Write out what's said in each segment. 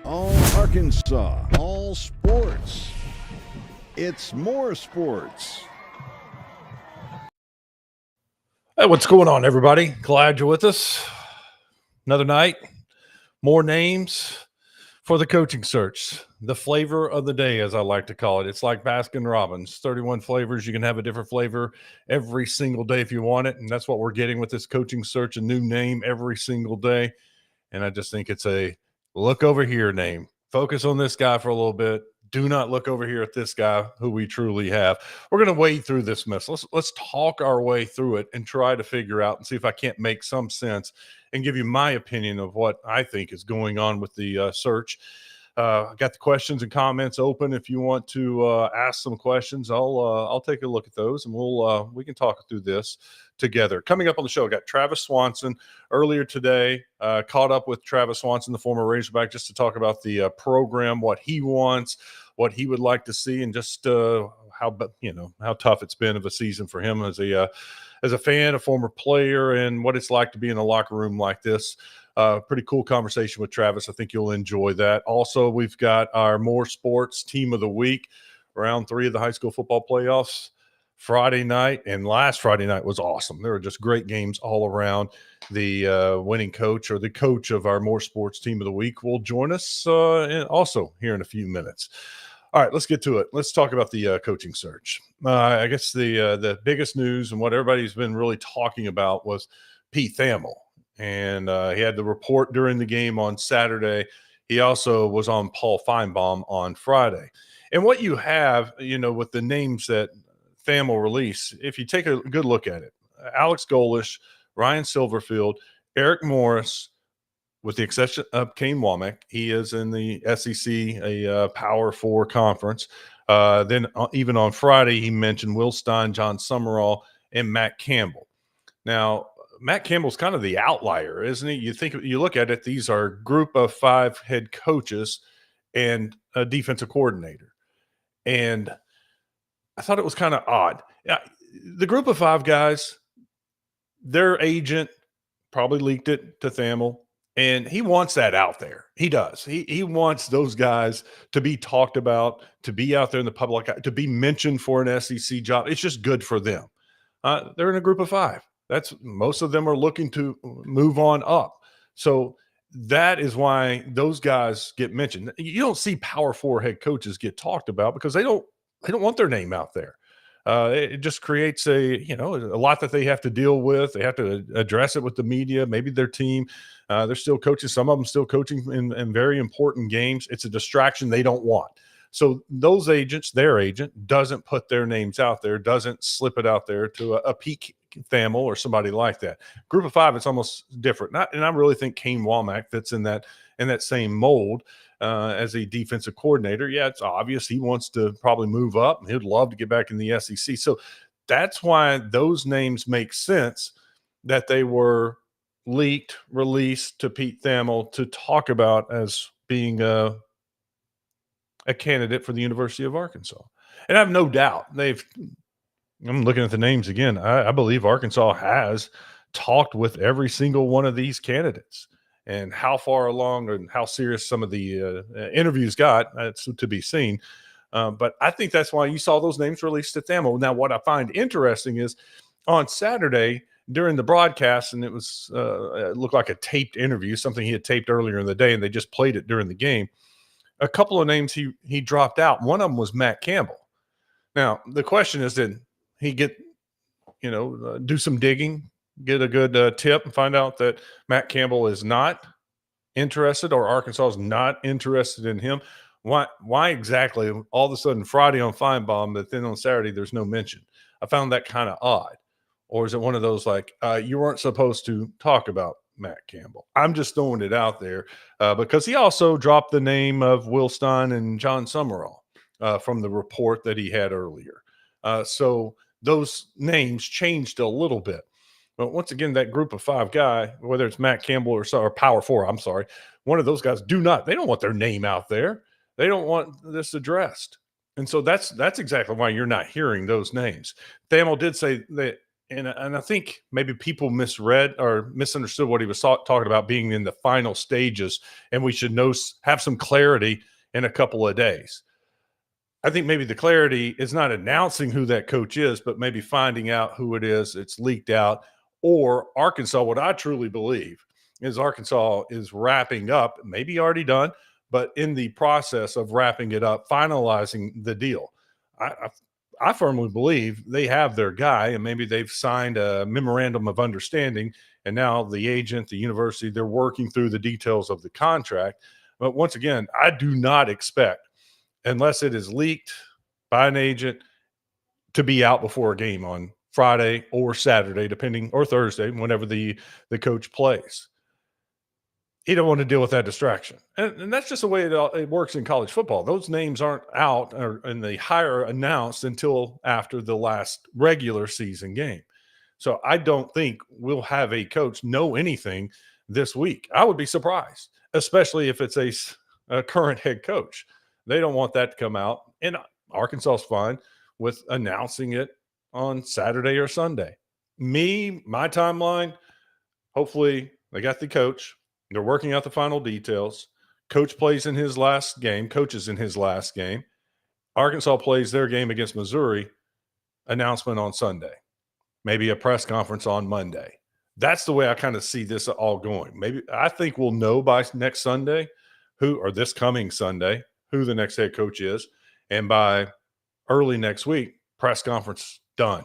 All Arkansas, all sports. It's more sports. Hey, what's going on, everybody? Glad you're with us. Another night, more names for the coaching search. The flavor of the day, as I like to call it. It's like Baskin Robbins, 31 flavors. You can have a different flavor every single day if you want it. And that's what we're getting with this coaching search, a new name every single day. And I just think it's a look over here name. Focus on this guy for a little bit. Do not look over here at this guy who we truly have. We're going to wade through this mess. Let's talk our way through it and try to figure out and see if I can't make some sense and give you my opinion of what I think is going on with the search. I got the questions and comments open. If you want to ask some questions, I'll take a look at those and we can talk through this together. Coming up on the show, I got Travis Swanson earlier today. Caught up with Travis Swanson, the former Razorback, just to talk about the program, what he wants, what he would like to see, and just how tough it's been of a season for him as a fan, a former player, and what it's like to be in a locker room like this. Pretty cool conversation with Travis. I think you'll enjoy that. Also, we've got our More Sports Team of the Week, round 3 of the high school football playoffs. Friday night and last Friday night was awesome. There were just great games all around. The winning coach or the coach of our More Sports Team of the Week will join us also here in a few minutes. All right, let's get to it. Let's talk about the coaching search. I guess the biggest news and what everybody's been really talking about was Pete Thamel. And he had the report during the game on Saturday. He also was on Paul Feinbaum on Friday. And what you have, with the names that Thamel release, if you take a good look at it, Alex Golish, Ryan Silverfield, Eric Morris, with the exception of Kane Womack, he is in the SEC, a Power 4 conference. Then even on Friday, he mentioned Will Stein, John Summerall, and Matt Campbell. Now, Matt Campbell's kind of the outlier, isn't he? You look at it, these are group of 5 head coaches and a defensive coordinator. And I thought it was kind of odd. The group of 5 guys, their agent probably leaked it to Thamel, and he wants that out there. He does. He wants those guys to be talked about, to be out there in the public, to be mentioned for an SEC job. It's just good for them. They're in a group of 5. Most of them are looking to move on up. So that is why those guys get mentioned. You don't see Power 4 head coaches get talked about because they don't want their name out there. It just creates a lot that they have to deal with. They have to address it with the media, maybe their team. They're still coaching. Some of them still coaching in very important games. It's a distraction they don't want. So those agents, their agent doesn't put their names out there, doesn't slip it out there to a Pete Thamel or somebody like that. Group of 5, it's almost different. And I really think Kane Womack fits in that same mold as a defensive coordinator. Yeah, it's obvious he wants to probably move up. He'd love to get back in the SEC. So that's why those names make sense that they were leaked, released to Pete Thamel to talk about as being a candidate for the University of Arkansas. And I have no doubt I'm looking at the names again. I believe Arkansas has talked with every single one of these candidates, and how far along and how serious some of the interviews got, that's to be seen. But I think that's why you saw those names released at Thamel. Now, what I find interesting is on Saturday during the broadcast, and it looked like a taped interview, something he had taped earlier in the day, and they just played it during the game. A couple of names he dropped out. One of them was Matt Campbell. Now, the question is, did he get, do some digging, get a good tip and find out that Matt Campbell is not interested or Arkansas is not interested in him? Why exactly all of a sudden Friday on Feinbaum, but then on Saturday there's no mention? I found that kind of odd. Or is it one of those like you weren't supposed to talk about Matt Campbell? I'm just throwing it out there because he also dropped the name of Will Stein and John Summerall from the report that he had earlier. So those names changed a little bit. But once again, that group of 5 guy, whether it's Matt Campbell or Power 4, I'm sorry, one of those guys they don't want their name out there. They don't want this addressed. And so that's exactly why you're not hearing those names. Thamel did say that And I think maybe people misread or misunderstood what he was talking about being in the final stages, and we should have some clarity in a couple of days. I think maybe the clarity is not announcing who that coach is, but maybe finding out who it is. It's leaked out, or Arkansas. What I truly believe is Arkansas is wrapping up, maybe already done, but in the process of wrapping it up, finalizing the deal. I firmly believe they have their guy, and maybe they've signed a memorandum of understanding, and now the agent, the university, they're working through the details of the contract. But once again, I do not expect, unless it is leaked by an agent, to be out before a game on Friday or Saturday, depending, or Thursday, whenever the coach plays. You don't want to deal with that distraction. And that's just the way it works in college football. Those names aren't out and the hire announced until after the last regular season game. So I don't think we'll have a coach know anything this week. I would be surprised, especially if it's a current head coach. They don't want that to come out. And Arkansas is fine with announcing it on Saturday or Sunday. My timeline, hopefully they got the coach. They're working out the final details. Coach plays in his last game. Coaches in his last game. Arkansas plays their game against Missouri. Announcement on Sunday. Maybe a press conference on Monday. That's the way I kind of see this all going. Maybe I think we'll know by next Sunday this coming Sunday, who the next head coach is. And by early next week, press conference done.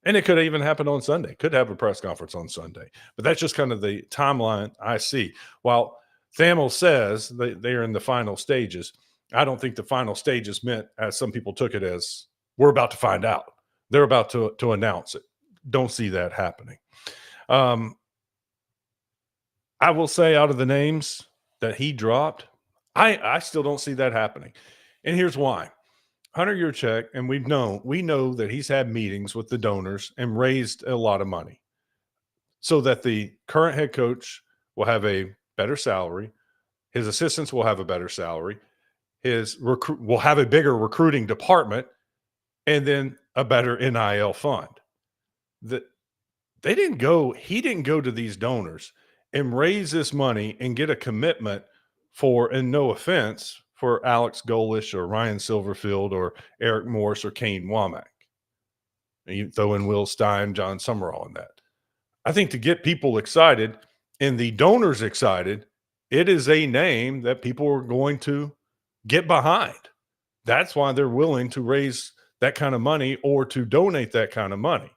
And it could even happen on Sunday. Could have a press conference on Sunday. But that's just kind of the timeline I see. While Thamel says they are in the final stages, I don't think the final stages meant, as some people took it as, we're about to find out. They're about to announce it. Don't see that happening. I will say, out of the names that he dropped, I still don't see that happening. And here's why. Hunter Yurachek, and we know that he's had meetings with the donors and raised a lot of money so that the current head coach will have a better salary. His assistants will have a better salary. Will have a bigger recruiting department, and then a better NIL fund. He didn't go to these donors and raise this money and get a commitment for, and no offense, for Alex Golish or Ryan Silverfield or Eric Morris or Kane Womack. And you throw in Will Stein, John Summerall in that. I think to get people excited and the donors excited, it is a name that people are going to get behind. That's why they're willing to raise that kind of money or to donate that kind of money.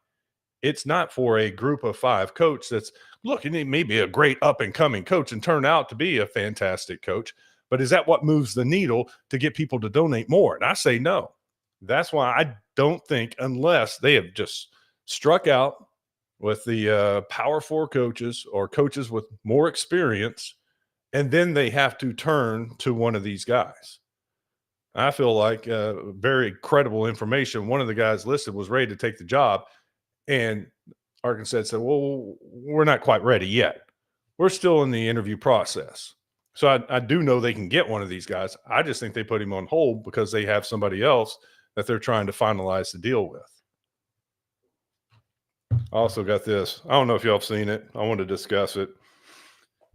It's not for a group of 5 coach that's, look, he may be a great up-and-coming coach and turn out to be a fantastic coach. But is that what moves the needle to get people to donate more? And I say no. That's why I don't think, unless they have just struck out with the Power 4 coaches or coaches with more experience, and then they have to turn to one of these guys. I feel like very credible information. One of the guys listed was ready to take the job, and Arkansas said, well, we're not quite ready yet. We're still in the interview process. So I do know they can get one of these guys. I just think they put him on hold because they have somebody else that they're trying to finalize the deal with. I also got this. I don't know if y'all have seen it. I want to discuss it.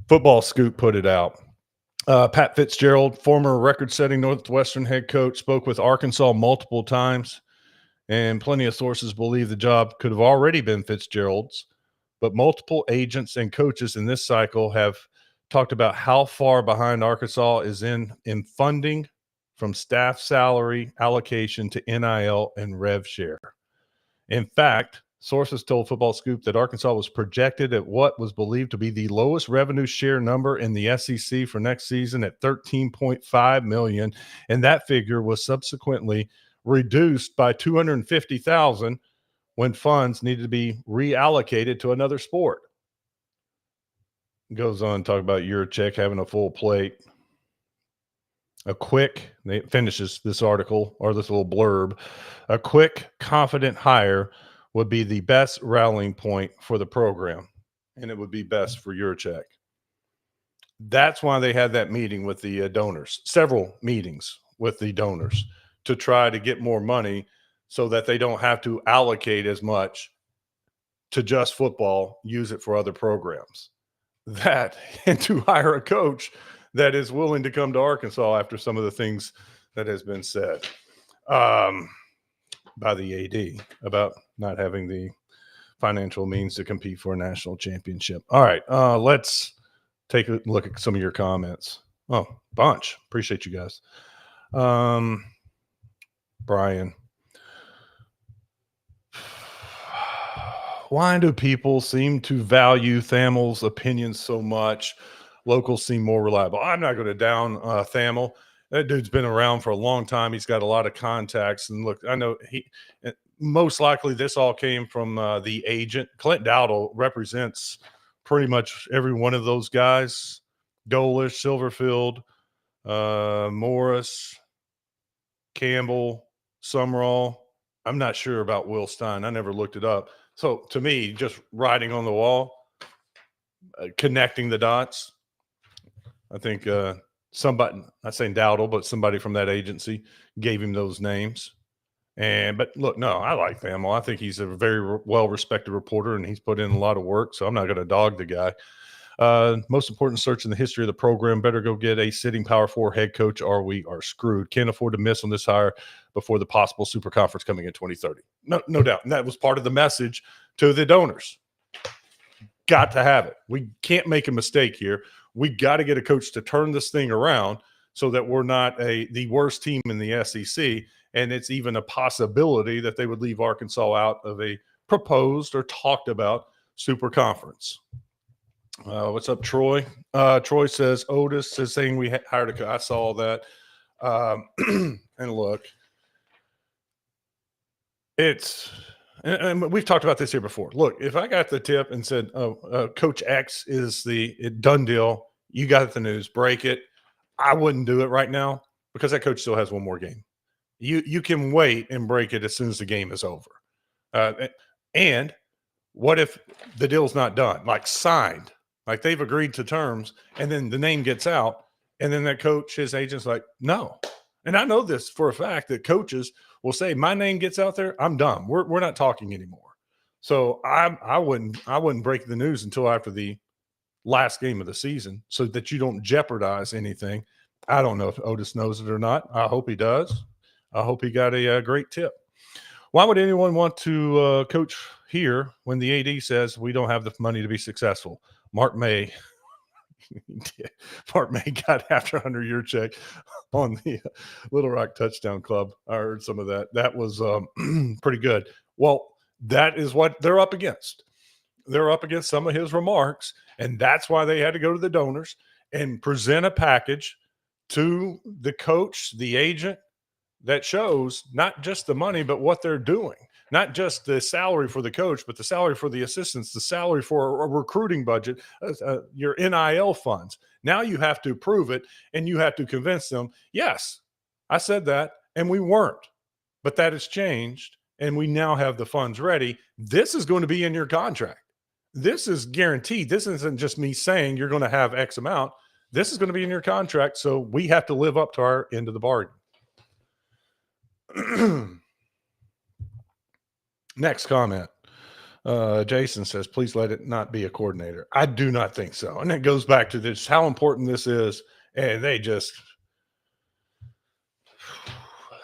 Football Scoop put it out. Pat Fitzgerald, former record-setting Northwestern head coach, spoke with Arkansas multiple times, and plenty of sources believe the job could have already been Fitzgerald's, but multiple agents and coaches in this cycle have talked about how far behind Arkansas is in funding, from staff salary allocation to NIL and rev share. In fact, sources told Football Scoop that Arkansas was projected at what was believed to be the lowest revenue share number in the SEC for next season at $13.5 million, and that figure was subsequently reduced by $250,000 when funds needed to be reallocated to another sport. Goes on to talk about Yurachek having a full plate. It finishes this article or this little blurb. A quick, confident hire would be the best rallying point for the program, and it would be best for Yurachek. That's why they had that meeting with the donors, several meetings with the donors to try to get more money so that they don't have to allocate as much to just football, use it for other programs. That and to hire a coach that is willing to come to Arkansas after some of the things that has been said by the AD about not having the financial means to compete for a national championship. All right, let's take a look at some of your comments. Oh, bunch. Appreciate you guys. Brian. Why do people seem to value Thamel's opinions so much? Locals seem more reliable. I'm not going to down Thamel. That dude's been around for a long time. He's got a lot of contacts. And look, I know most likely this all came from the agent. Clint Dowdle represents pretty much every one of those guys. Dolish, Silverfield, Morris, Campbell, Summerall. I'm not sure about Will Stein. I never looked it up. So to me, just writing on the wall, connecting the dots, I think somebody, not saying Dowdle, but somebody from that agency gave him those names. But look, no, I like Thamel. I think he's a very well-respected reporter, and he's put in a lot of work, so I'm not going to dog the guy. Most important search in the history of the program. Better go get a sitting Power 4 head coach or we are screwed. Can't afford to miss on this hire before the possible super conference coming in 2030. No doubt. And that was part of the message to the donors. Got to have it. We can't make a mistake here. We got to get a coach to turn this thing around so that we're not the worst team in the SEC. And it's even a possibility that they would leave Arkansas out of a proposed or talked about super conference. What's up, Troy? Troy says Otis is saying we hired a coach. I saw that. And look, and we've talked about this here before. Look, if I got the tip and said, Coach X is the done deal, you got the news, break it. I wouldn't do it right now because that coach still has one more game. You can wait and break it as soon as the game is over. And what if the deal's not done, like signed, like they've agreed to terms, and then the name gets out, and then that coach, his agent's like, no. And I know this for a fact that coaches will say, my name gets out there, I'm done. We're not talking anymore. So I wouldn't break the news until after the last game of the season so that you don't jeopardize anything. I don't know if Otis knows it or not. I hope he does. I hope he got a great tip. Why would anyone want to coach here when the AD says we don't have the money to be successful? Mark May got after a 100-year check on the Little Rock Touchdown Club. I heard some of that. That was pretty good. Well, that is what they're up against. They're up against some of his remarks, and that's why they had to go to the donors and present a package to the coach, the agent, that shows not just the money, but what they're doing. Not just the salary for the coach, but the salary for the assistants, the salary for a recruiting budget, your NIL funds. Now you have to prove it, and you have to convince them, yes, I said that, and we weren't. But that has changed, and we now have the funds ready. This is going to be in your contract. This is guaranteed. This isn't just me saying you're going to have X amount. This is going to be in your contract, so we have to live up to our end of the bargain. Next comment. Jason says, please let it not be a coordinator. I do not think so. And it goes back to this, how important this is. And I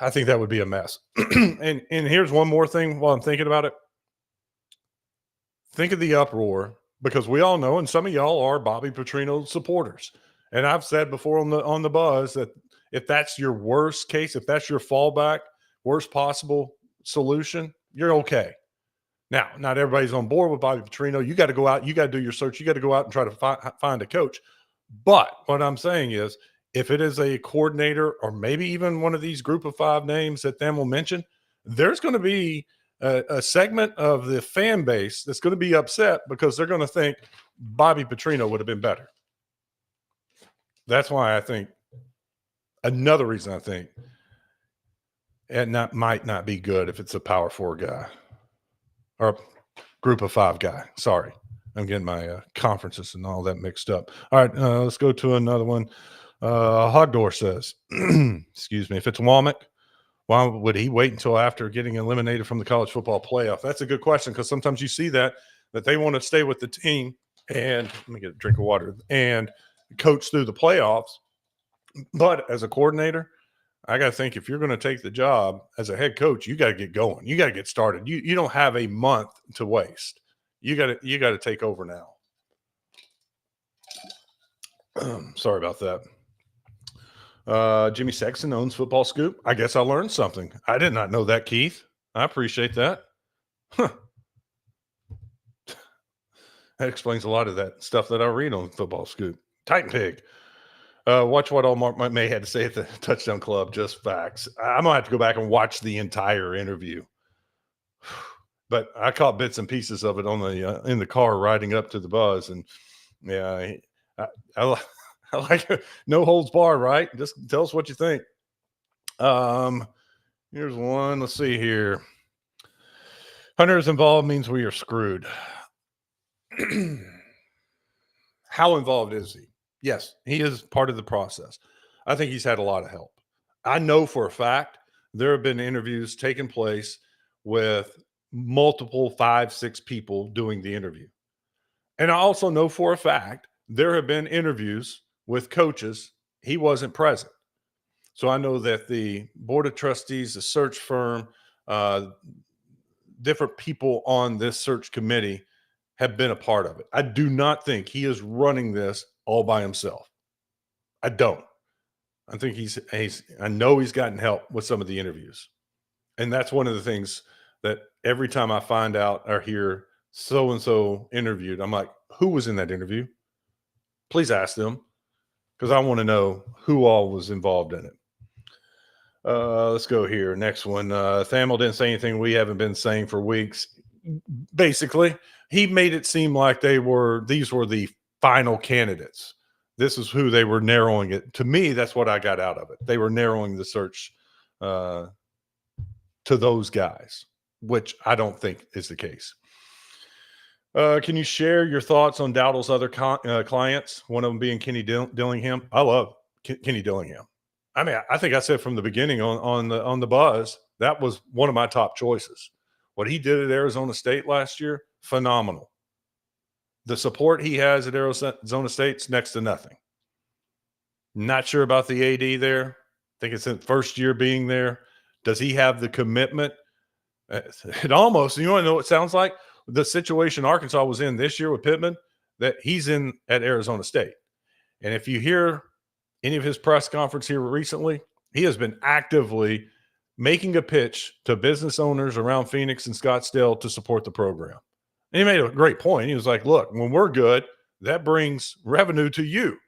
think that would be a mess. and here's one more thing while I'm thinking about it. Think of the uproar, because we all know, and some of y'all are Bobby Petrino supporters. And I've said before on the buzz that if that's your worst case, if that's your fallback, worst possible solution, you're okay. Now, not everybody's on board with Bobby Petrino. You got to go out. You got to do your search. You got to go out and try to find a coach. But what I'm saying is, if it is a coordinator or maybe even one of these group of 5 names that Tham will mention, there's going to be a segment of the fan base that's going to be upset because they're going to think Bobby Petrino would have been better. That's why I think another reason I think it might not be good if it's a Power 4 guy or a group of 5 guy. Sorry, I'm getting my conferences and all that mixed up. All right, let's go to another one. Hogdoor says, excuse me, if it's Womack, why would he wait until after getting eliminated from the college football playoff? That's a good question, because sometimes you see that that they want to stay with the team and let me get a drink of water and coach through the playoffs. But as a coordinator, I got to think if you're going to take the job as a head coach, you got to get going. You got to get started. You don't have a month to waste. You got to take over now. Sorry about that. Jimmy Sexton owns Football Scoop. I guess I learned something. I did not know that, Keith. I appreciate that. Huh. That explains a lot of that stuff that I read on Football Scoop. Titan Pig. Watch what all Mark May had to say at the Touchdown Club. Just facts. I'm going to have to go back and watch the entire interview. But I caught bits and pieces of it on the in the car riding up to the buzz. And, yeah, I like it. No holds barred, right? Just tell us what you think. Here's one. Let's see here. Hunter's involved means we are screwed. How involved is he? Yes, he is part of the process. I think he's had a lot of help. I know for a fact there have been interviews taking place with multiple 5, 6 people doing the interview. And I also know for a fact there have been interviews with coaches. He wasn't present. So I know that the board of trustees, the search firm, different people on this search committee have been a part of it. I do not think he is running this all by himself. I don't. I think I know he's gotten help with some of the interviews. And that's one of the things that every time I find out or hear so-and-so interviewed, I'm like, who was in that interview? Please ask them, because I want to know who all was involved in it. Let's go here. Next one. Thamel didn't say anything we haven't been saying for weeks. Basically, he made it seem like these were the final candidates. This is who they were narrowing it. To me, that's what I got out of it. They were narrowing the search to those guys, which I don't think is the case. Can you share your thoughts on Dowdle's other clients, one of them being Kenny Dillingham? I love Kenny Dillingham. I mean, I think I said from the beginning on the buzz, that was one of my top choices. What he did at Arizona State last year, phenomenal. The support he has at Arizona State's next to nothing. Not sure about the AD there. I think it's in first year being there. Does he have the commitment? It almost, you want to know what it sounds like? The situation Arkansas was in this year with Pittman, that he's in at Arizona State. And if you hear any of his press conference here recently, he has been actively making a pitch to business owners around Phoenix and Scottsdale to support the program. And he made a great point. He was like, look, when we're good, that brings revenue to you.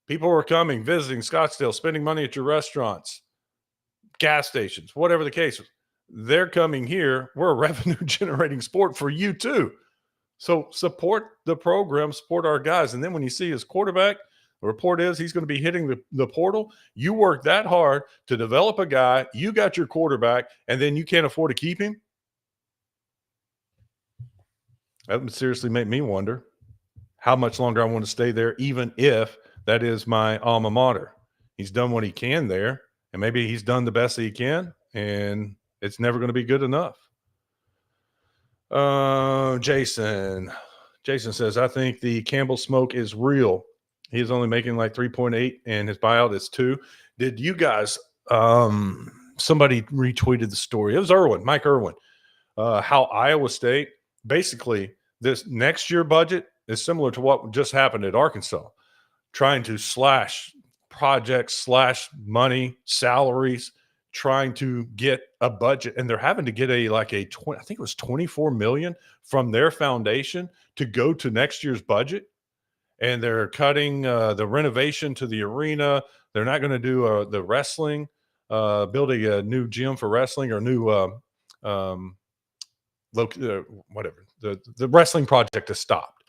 People are coming, visiting Scottsdale, spending money at your restaurants, gas stations, whatever the case is. They're coming here. We're a revenue-generating sport for you too. So support the program, support our guys. And then when you see his quarterback, the report is he's going to be hitting the portal. You work that hard to develop a guy. You got your quarterback, and then you can't afford to keep him? That would seriously make me wonder how much longer I want to stay there, even if that is my alma mater. He's done what he can there, and maybe he's done the best that he can, and it's never going to be good enough. Jason says, I think the Campbell smoke is real. He's only making like 3.8 and his buyout is 2. Did you guys, somebody retweeted the story. It was Mike Irwin, how Iowa State, basically this next year budget is similar to what just happened at Arkansas, trying to slash projects, slash money, salaries, trying to get a budget. And they're having to get I think it was 24 million from their foundation to go to next year's budget. And they're cutting the renovation to the arena. They're not going to do the wrestling, building a new gym for wrestling or new whatever. The wrestling project has stopped.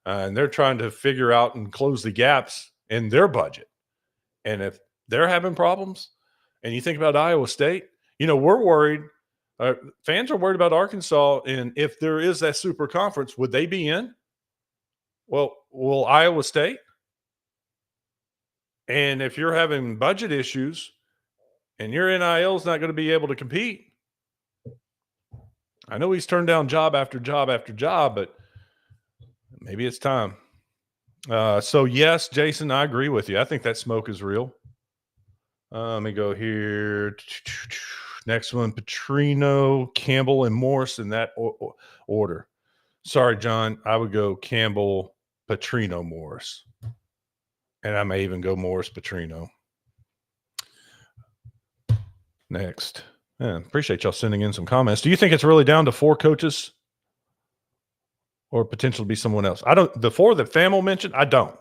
And they're trying to figure out and close the gaps in their budget. And if they're having problems, and you think about Iowa State, we're worried. Fans are worried about Arkansas. And if there is that super conference, would they be in? Well, will Iowa State? And if you're having budget issues and your NIL is not going to be able to compete, I know he's turned down job after job after job, but Maybe it's time. So yes, Jason, I agree with you. I think that smoke is real. Let me go here. Next one, Petrino, Campbell, and Morse in that order. Sorry, John. I would go Campbell, Petrino, Morse. And I may even go Morris, Petrino. Next. Yeah, appreciate y'all sending in some comments. Do you think it's really down to 4 coaches or potentially be someone else? The 4 that Famil mentioned, I don't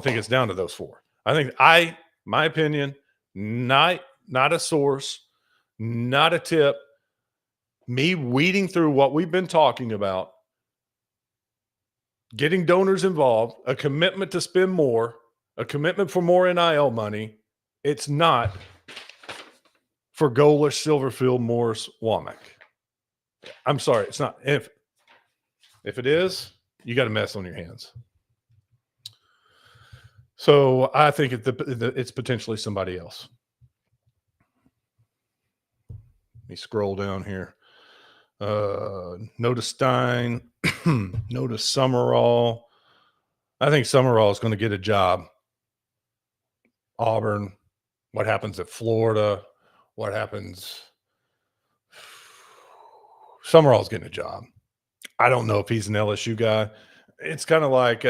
think it's down to those 4. I think my opinion, not a source, not a tip, me weeding through what we've been talking about, getting donors involved, a commitment to spend more, a commitment for more NIL money. It's not for Golish, Silverfield, Morris, Womack. I'm sorry, it's not. If it is, you got a mess on your hands. So I think it's potentially somebody else. Let me scroll down here. Notice Stein, notice Summerall. I think Summerall is going to get a job. Auburn. What happens at Florida? What happens? Summerall's getting a job. I don't know if he's an LSU guy. It's kind of like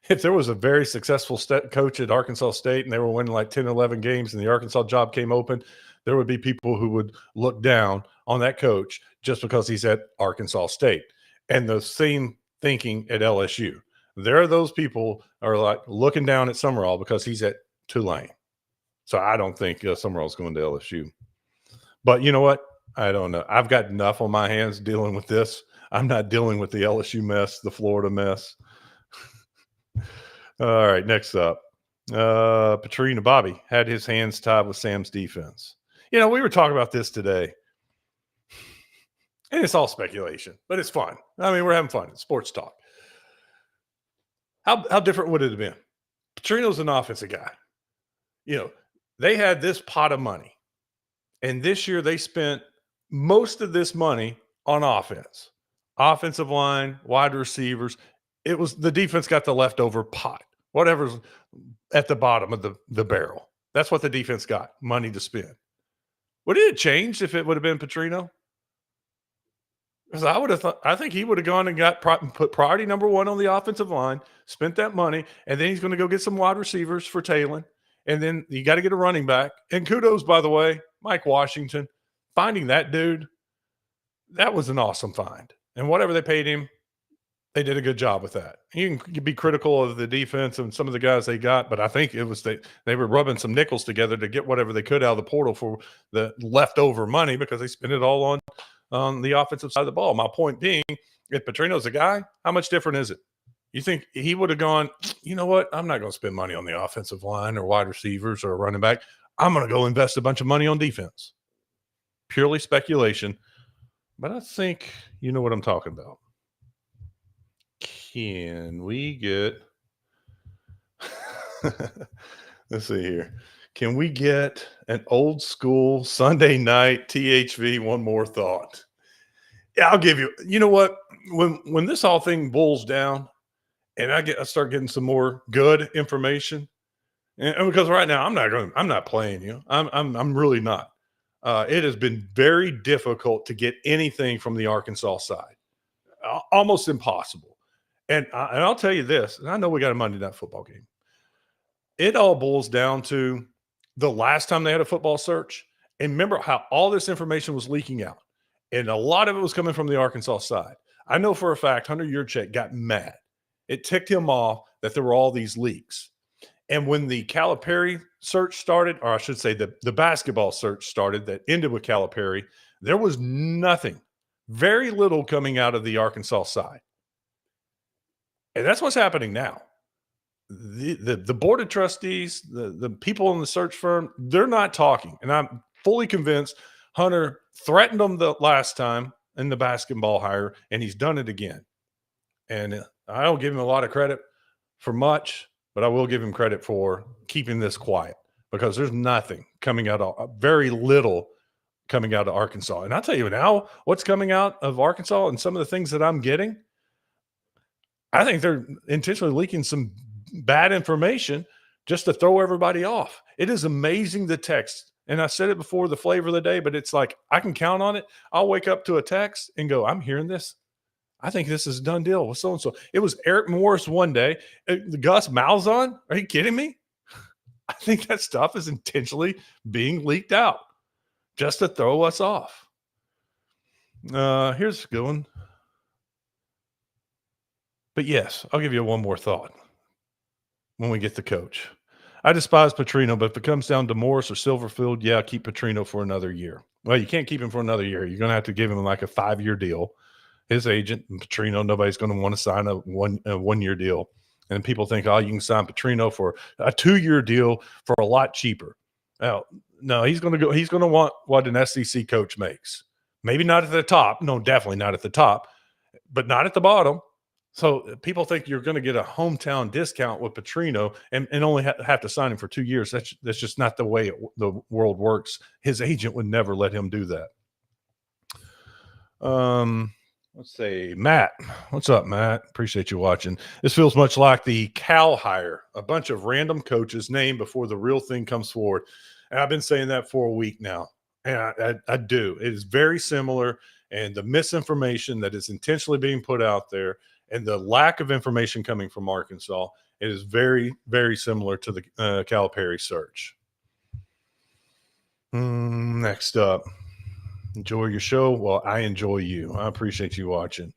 if there was a very successful coach at Arkansas State and they were winning like 10, 11 games and the Arkansas job came open, there would be people who would look down on that coach just because he's at Arkansas State. And the same thinking at LSU. There are those people are like looking down at Summerall because he's at Tulane. So I don't think Summerall's going to LSU. But you know what? I don't know. I've got enough on my hands dealing with this. I'm not dealing with the LSU mess, the Florida mess. All right, next up. Petrino Bobby had his hands tied with Sam's defense. You know, we were talking about this today. And it's all speculation, but it's fun. I mean, we're having fun. It's sports talk. How different would it have been? Petrino's an offensive guy. You know, they had this pot of money. And this year they spent most of this money on offense. Offensive line, wide receivers. It was the defense got the leftover pot. Whatever's at the bottom of the barrel. That's what the defense got, money to spend. Would it have changed if it would have been Petrino? Because I think he would have gone and put priority number 1 on the offensive line, spent that money, and then he's going to go get some wide receivers for Talon. And then you got to get a running back. And kudos, by the way, Mike Washington, finding that dude, that was an awesome find. And whatever they paid him, they did a good job with that. You can be critical of the defense and some of the guys they got, but I think it was they were rubbing some nickels together to get whatever they could out of the portal for the leftover money because they spent it all on the offensive side of the ball. My point being, if Petrino's a guy, how much different is it? You think he would have gone, you know what? I'm not going to spend money on the offensive line or wide receivers or a running back. I'm going to go invest a bunch of money on defense. Purely speculation. But I think you know what I'm talking about. Can we get – let's see here. Can we get an old school Sunday night THV one more thought? Yeah, I'll give you – you know what? When this whole thing boils down and I start getting some more good information, and because right now I'm not playing you. I'm really not. It has been very difficult to get anything from the Arkansas side. Almost impossible. And I'll tell you this, and I know we got a Monday Night Football game. It all boils down to the last time they had a football search. And remember how all this information was leaking out. And a lot of it was coming from the Arkansas side. I know for a fact Hunter Yurchek got mad. It ticked him off that there were all these leaks. And when the Calipari search started, or I should say the basketball search started that ended with Calipari, there was nothing, very little coming out of the Arkansas side. And that's what's happening now. The board of trustees, the people in the search firm, they're not talking. And I'm fully convinced Hunter threatened them the last time in the basketball hire, and he's done it again. And I don't give him a lot of credit for much, but I will give him credit for keeping this quiet because there's nothing coming out of very little coming out of Arkansas. And I'll tell you now, what's coming out of Arkansas and some of the things that I'm getting, I think they're intentionally leaking some bad information just to throw everybody off. It is amazing the text. And I said it before, the flavor of the day, but it's like I can count on it. I'll wake up to a text and go, I'm hearing this. I think this is a done deal with so and so. It was Eric Morris one day. The Gus Malzahn. Are you kidding me? I think that stuff is intentionally being leaked out just to throw us off. Here's a good one. But yes, I'll give you one more thought when we get the coach. I despise Petrino, but if it comes down to Morris or Silverfield, yeah, keep Petrino for another year. Well, you can't keep him for another year. You're going to have to give him like a 5-year deal. His agent, Petrino, nobody's going to want to sign a one-year deal. And people think, oh, you can sign Petrino for a 2-year deal for a lot cheaper. Now, no, he's going to want what an SEC coach makes. Maybe not at the top. No, definitely not at the top, but not at the bottom. So people think you're going to get a hometown discount with Petrino and only have to sign him for 2 years. That's just not the way the world works. His agent would never let him do that. Let's say Matt. What's up, Matt? Appreciate you watching. This feels much like the Cal hire, a bunch of random coaches named before the real thing comes forward. And I've been saying that for a week now. And I do. It is very similar. And the misinformation that is intentionally being put out there and the lack of information coming from Arkansas, it is very, very similar to the Calipari search. Next up. Enjoy your show. Well, I enjoy you. I appreciate you watching.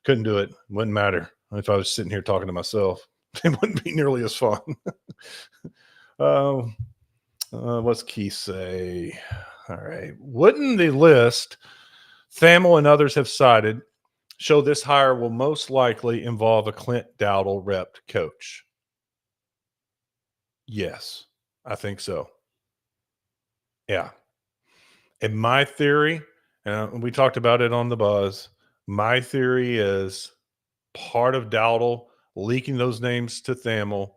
Couldn't do it. Wouldn't matter if I was sitting here talking to myself. It wouldn't be nearly as fun. What's Keith say? All right. Wouldn't the list Thamel and others have cited show this hire will most likely involve a Clint Dowdle repped coach? Yes, I think so. Yeah. And my theory, and we talked about it on the buzz, my theory is part of Dowdle leaking those names to Thamel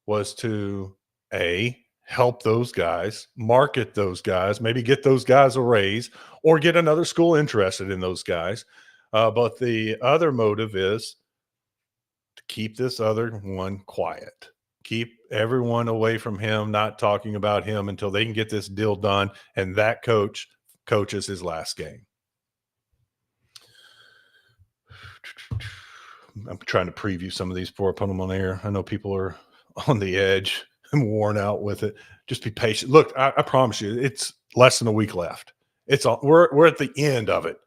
was to, A, help those guys, market those guys, maybe get those guys a raise or get another school interested in those guys. But the other motive is to keep this other one quiet. Keep everyone away from him, not talking about him until they can get this deal done. And that coach coaches his last game. I'm trying to preview some of these before I put them on air. I know people are on the edge and worn out with it. Just be patient. Look, I promise you, it's less than a week left. We're at the end of it.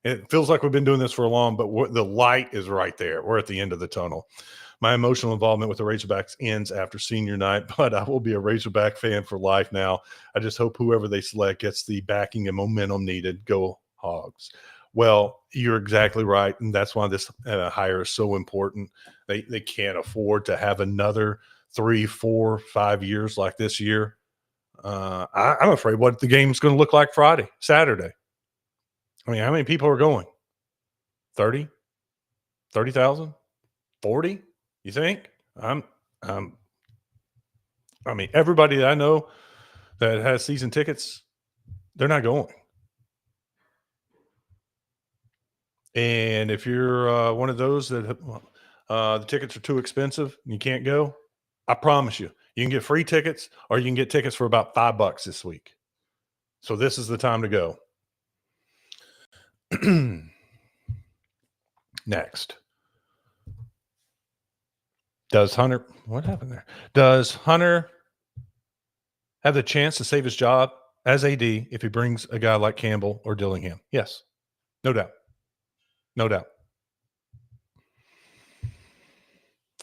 It feels like we've been doing this for a long, but the light is right there. We're at the end of the tunnel. My emotional involvement with the Razorbacks ends after senior night, but I will be a Razorback fan for life now. I just hope whoever they select gets the backing and momentum needed. Go Hogs. Well, you're exactly right, and that's why this hire is so important. They can't afford to have another 3, 4, 5 years like this year. I'm afraid what the game's going to look like Saturday. I mean, how many people are going? 30? 30,000? 40? You think? I mean, everybody that I know that has season tickets, they're not going. And if you're one of those that the tickets are too expensive and you can't go, I promise you can get free tickets or you can get tickets for about $5 this week. So this is the time to go. Next. What happened there? Does Hunter have the chance to save his job as AD if he brings a guy like Campbell or Dillingham? Yes. No doubt. No doubt.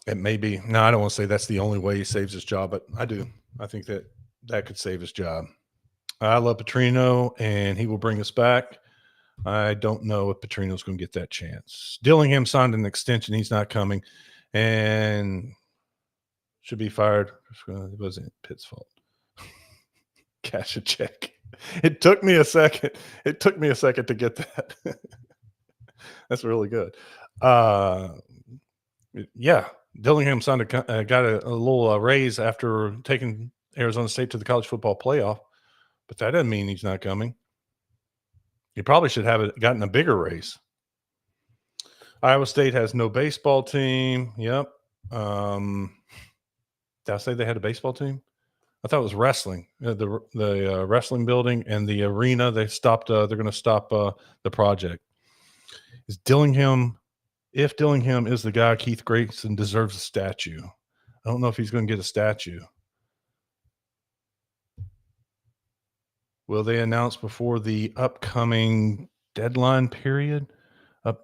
It may be. No, I don't want to say that's the only way he saves his job, but I do. I think that could save his job. I love Petrino, and he will bring us back. I don't know if Petrino's going to get that chance. Dillingham signed an extension. He's not coming. And should be fired. It wasn't Pitt's fault. Cash a check. It took me a second. To get that. That's really good. Yeah, Dillingham signed got a little raise after taking Arizona State to the college football playoff, but that doesn't mean he's not coming. He probably should have gotten a bigger raise. Iowa State has no baseball team. Yep. Did I say they had a baseball team? I thought it was wrestling. The wrestling building and the arena. They stopped. They're going to stop the project. Is Dillingham? If Dillingham is the guy, Keith Grayson deserves a statue. I don't know if he's going to get a statue. Will they announce before the upcoming deadline period?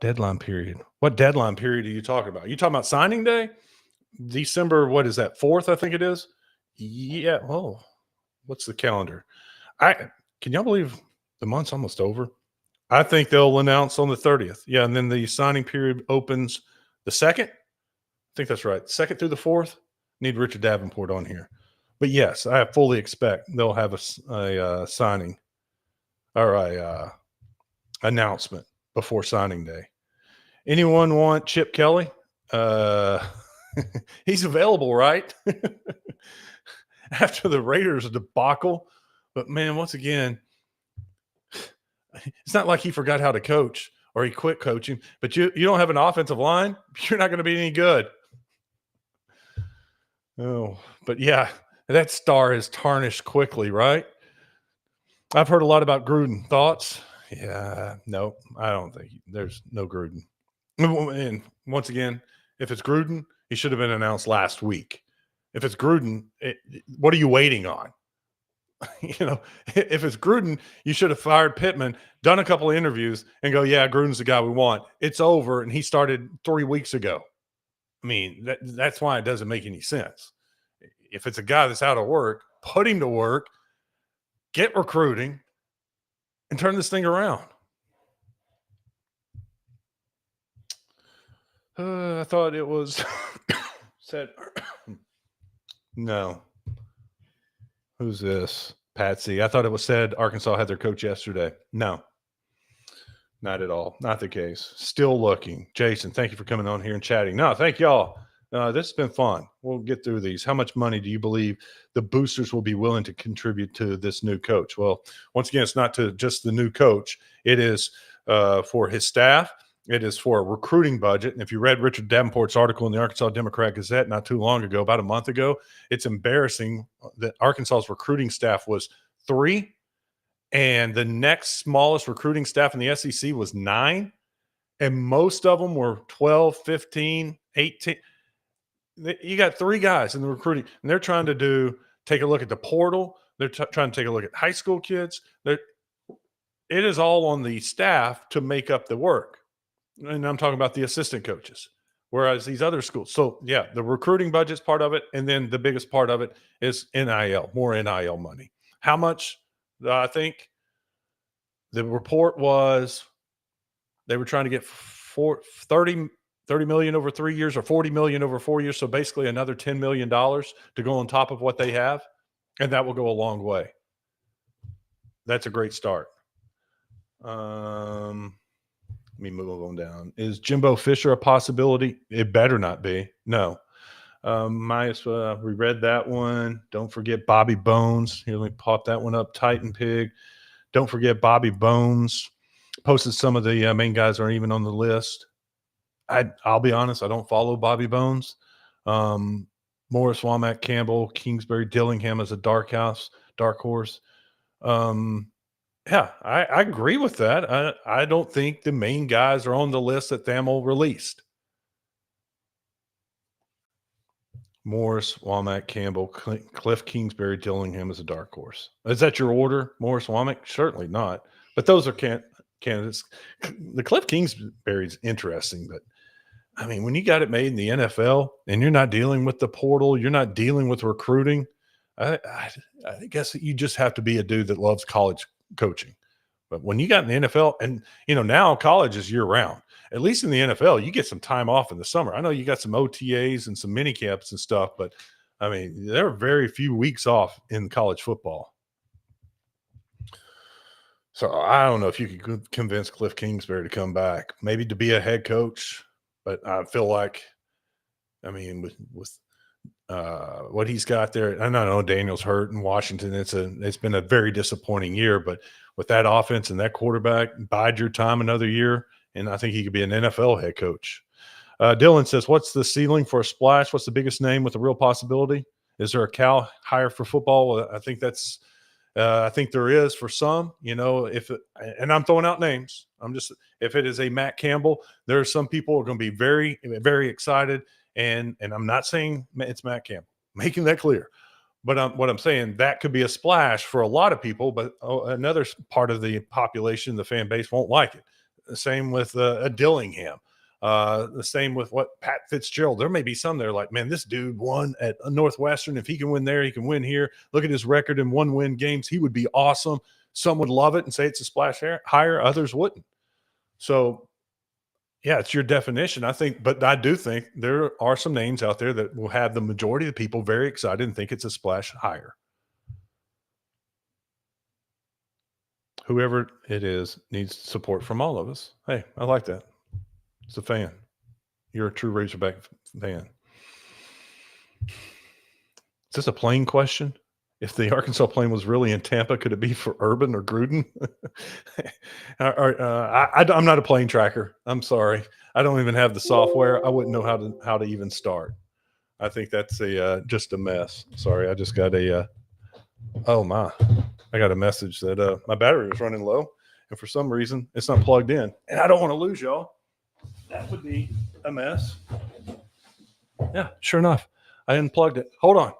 Deadline period. What deadline period are you talking about? You talking about signing day? December, what is that? 4th, I think it is. Yeah. Oh, what's the calendar? Can y'all believe the month's almost over? I think they'll announce on the 30th. Yeah, and then the signing period opens the 2nd. I think that's right. 2nd through the 4th. Need Richard Davenport on here. But yes, I fully expect they'll have a signing or a announcement before signing day. Anyone want Chip Kelly? He's available, right? After the Raiders debacle. But man, once again, it's not like he forgot how to coach or he quit coaching, but you don't have an offensive line, you're not going to be any good. Oh, but yeah, that star is tarnished quickly, right? I've heard a lot about Gruden. Thoughts? Yeah, no, I don't think there's no Gruden. And once again, if it's Gruden, he should have been announced last week. If it's Gruden, what are you waiting on? If it's Gruden, you should have fired Pittman, done a couple of interviews, and go, yeah, Gruden's the guy we want. It's over, and he started 3 weeks ago. I mean, that's why it doesn't make any sense. If it's a guy that's out of work, put him to work, get recruiting, and turn this thing around. I thought it was said. No. Who's this? Patsy. I thought it was said Arkansas had their coach yesterday. No. Not at all. Not the case. Still looking. Jason, thank you for coming on here and chatting. No, thank y'all. This has been fun. We'll get through these. How much money do you believe the boosters will be willing to contribute to this new coach? Well, once again, it's not to just the new coach. It is for his staff. It is for a recruiting budget. And if you read Richard Davenport's article in the Arkansas Democrat-Gazette not too long ago, about a month ago, it's embarrassing that Arkansas's recruiting staff was 3, and the next smallest recruiting staff in the SEC was 9, and most of them were 12, 15, 18. You got 3 guys in the recruiting, and they're trying to take a look at the portal. They're trying to take a look at high school kids. It is all on the staff to make up the work. And I'm talking about the assistant coaches, whereas these other schools. So, yeah, the recruiting budget's part of it, and then the biggest part of it is NIL, more NIL money. How much? I think the report was they were trying to get 30 million over 3 years or 40 million over 4 years, so basically another $10 million to go on top of what they have, and that will go a long way. That's a great start. Let me move on down. Is Jimbo Fisher a possibility? It better not be. No. We read that one. Don't forget Bobby Bones. Here, let me pop that one up. Titan Pig. Don't forget Bobby Bones. Posted some of the main guys aren't even on the list. I'll be honest, I don't follow Bobby Bones. Morris, Womack, Campbell, Kingsbury, Dillingham as a dark horse. Yeah, I agree with that. I don't think the main guys are on the list that Thamel released. Morris, Womack, Campbell, Cliff Kingsbury, Dillingham as a dark horse. Is that your order, Morris, Womack? Certainly not. But those are candidates. The Cliff Kingsbury is interesting, but I mean, when you got it made in the NFL and you're not dealing with the portal, you're not dealing with recruiting, I guess you just have to be a dude that loves college coaching. But when you got in the NFL, and now college is year round, at least in the NFL, you get some time off in the summer. I know you got some OTAs and some mini camps and stuff, but I mean, there are very few weeks off in college football. So I don't know if you could convince Cliff Kingsbury to come back, maybe to be a head coach. But I feel like, I mean, with what he's got there, I know Daniel's hurt in Washington. It's been a very disappointing year, but with that offense and that quarterback, bide your time another year, and I think he could be an NFL head coach. Dylan says, what's the ceiling for a splash? What's the biggest name with a real possibility? Is there a Cal hire for football? Well, I think I think there is for some, and I'm throwing out names. If it is a Matt Campbell, there are some people who are going to be very, very excited. And I'm not saying it's Matt Campbell, making that clear. But what I'm saying, that could be a splash for a lot of people, but another part of the population, the fan base, won't like it. The same with a Dillingham. The same with Pat Fitzgerald. There may be some that are like, man, this dude won at Northwestern. If he can win there, he can win here. Look at his record in one-win games. He would be awesome. Some would love it and say it's a splash higher. Others wouldn't. So, yeah, it's your definition, I think. But I do think there are some names out there that will have the majority of the people very excited and think it's a splash higher. Whoever it is needs support from all of us. Hey, I like that. It's a fan. You're a true Razorback fan. Is this a plane question? If the Arkansas plane was really in Tampa, could it be for Urban or Gruden? I'm not a plane tracker. I'm sorry. I don't even have the software. I wouldn't know how to even start. I think that's just a mess. Sorry, I just got I got a message that my battery was running low, and for some reason it's not plugged in, and I don't want to lose y'all. That would be a mess. Yeah, sure enough, I unplugged it. Hold on,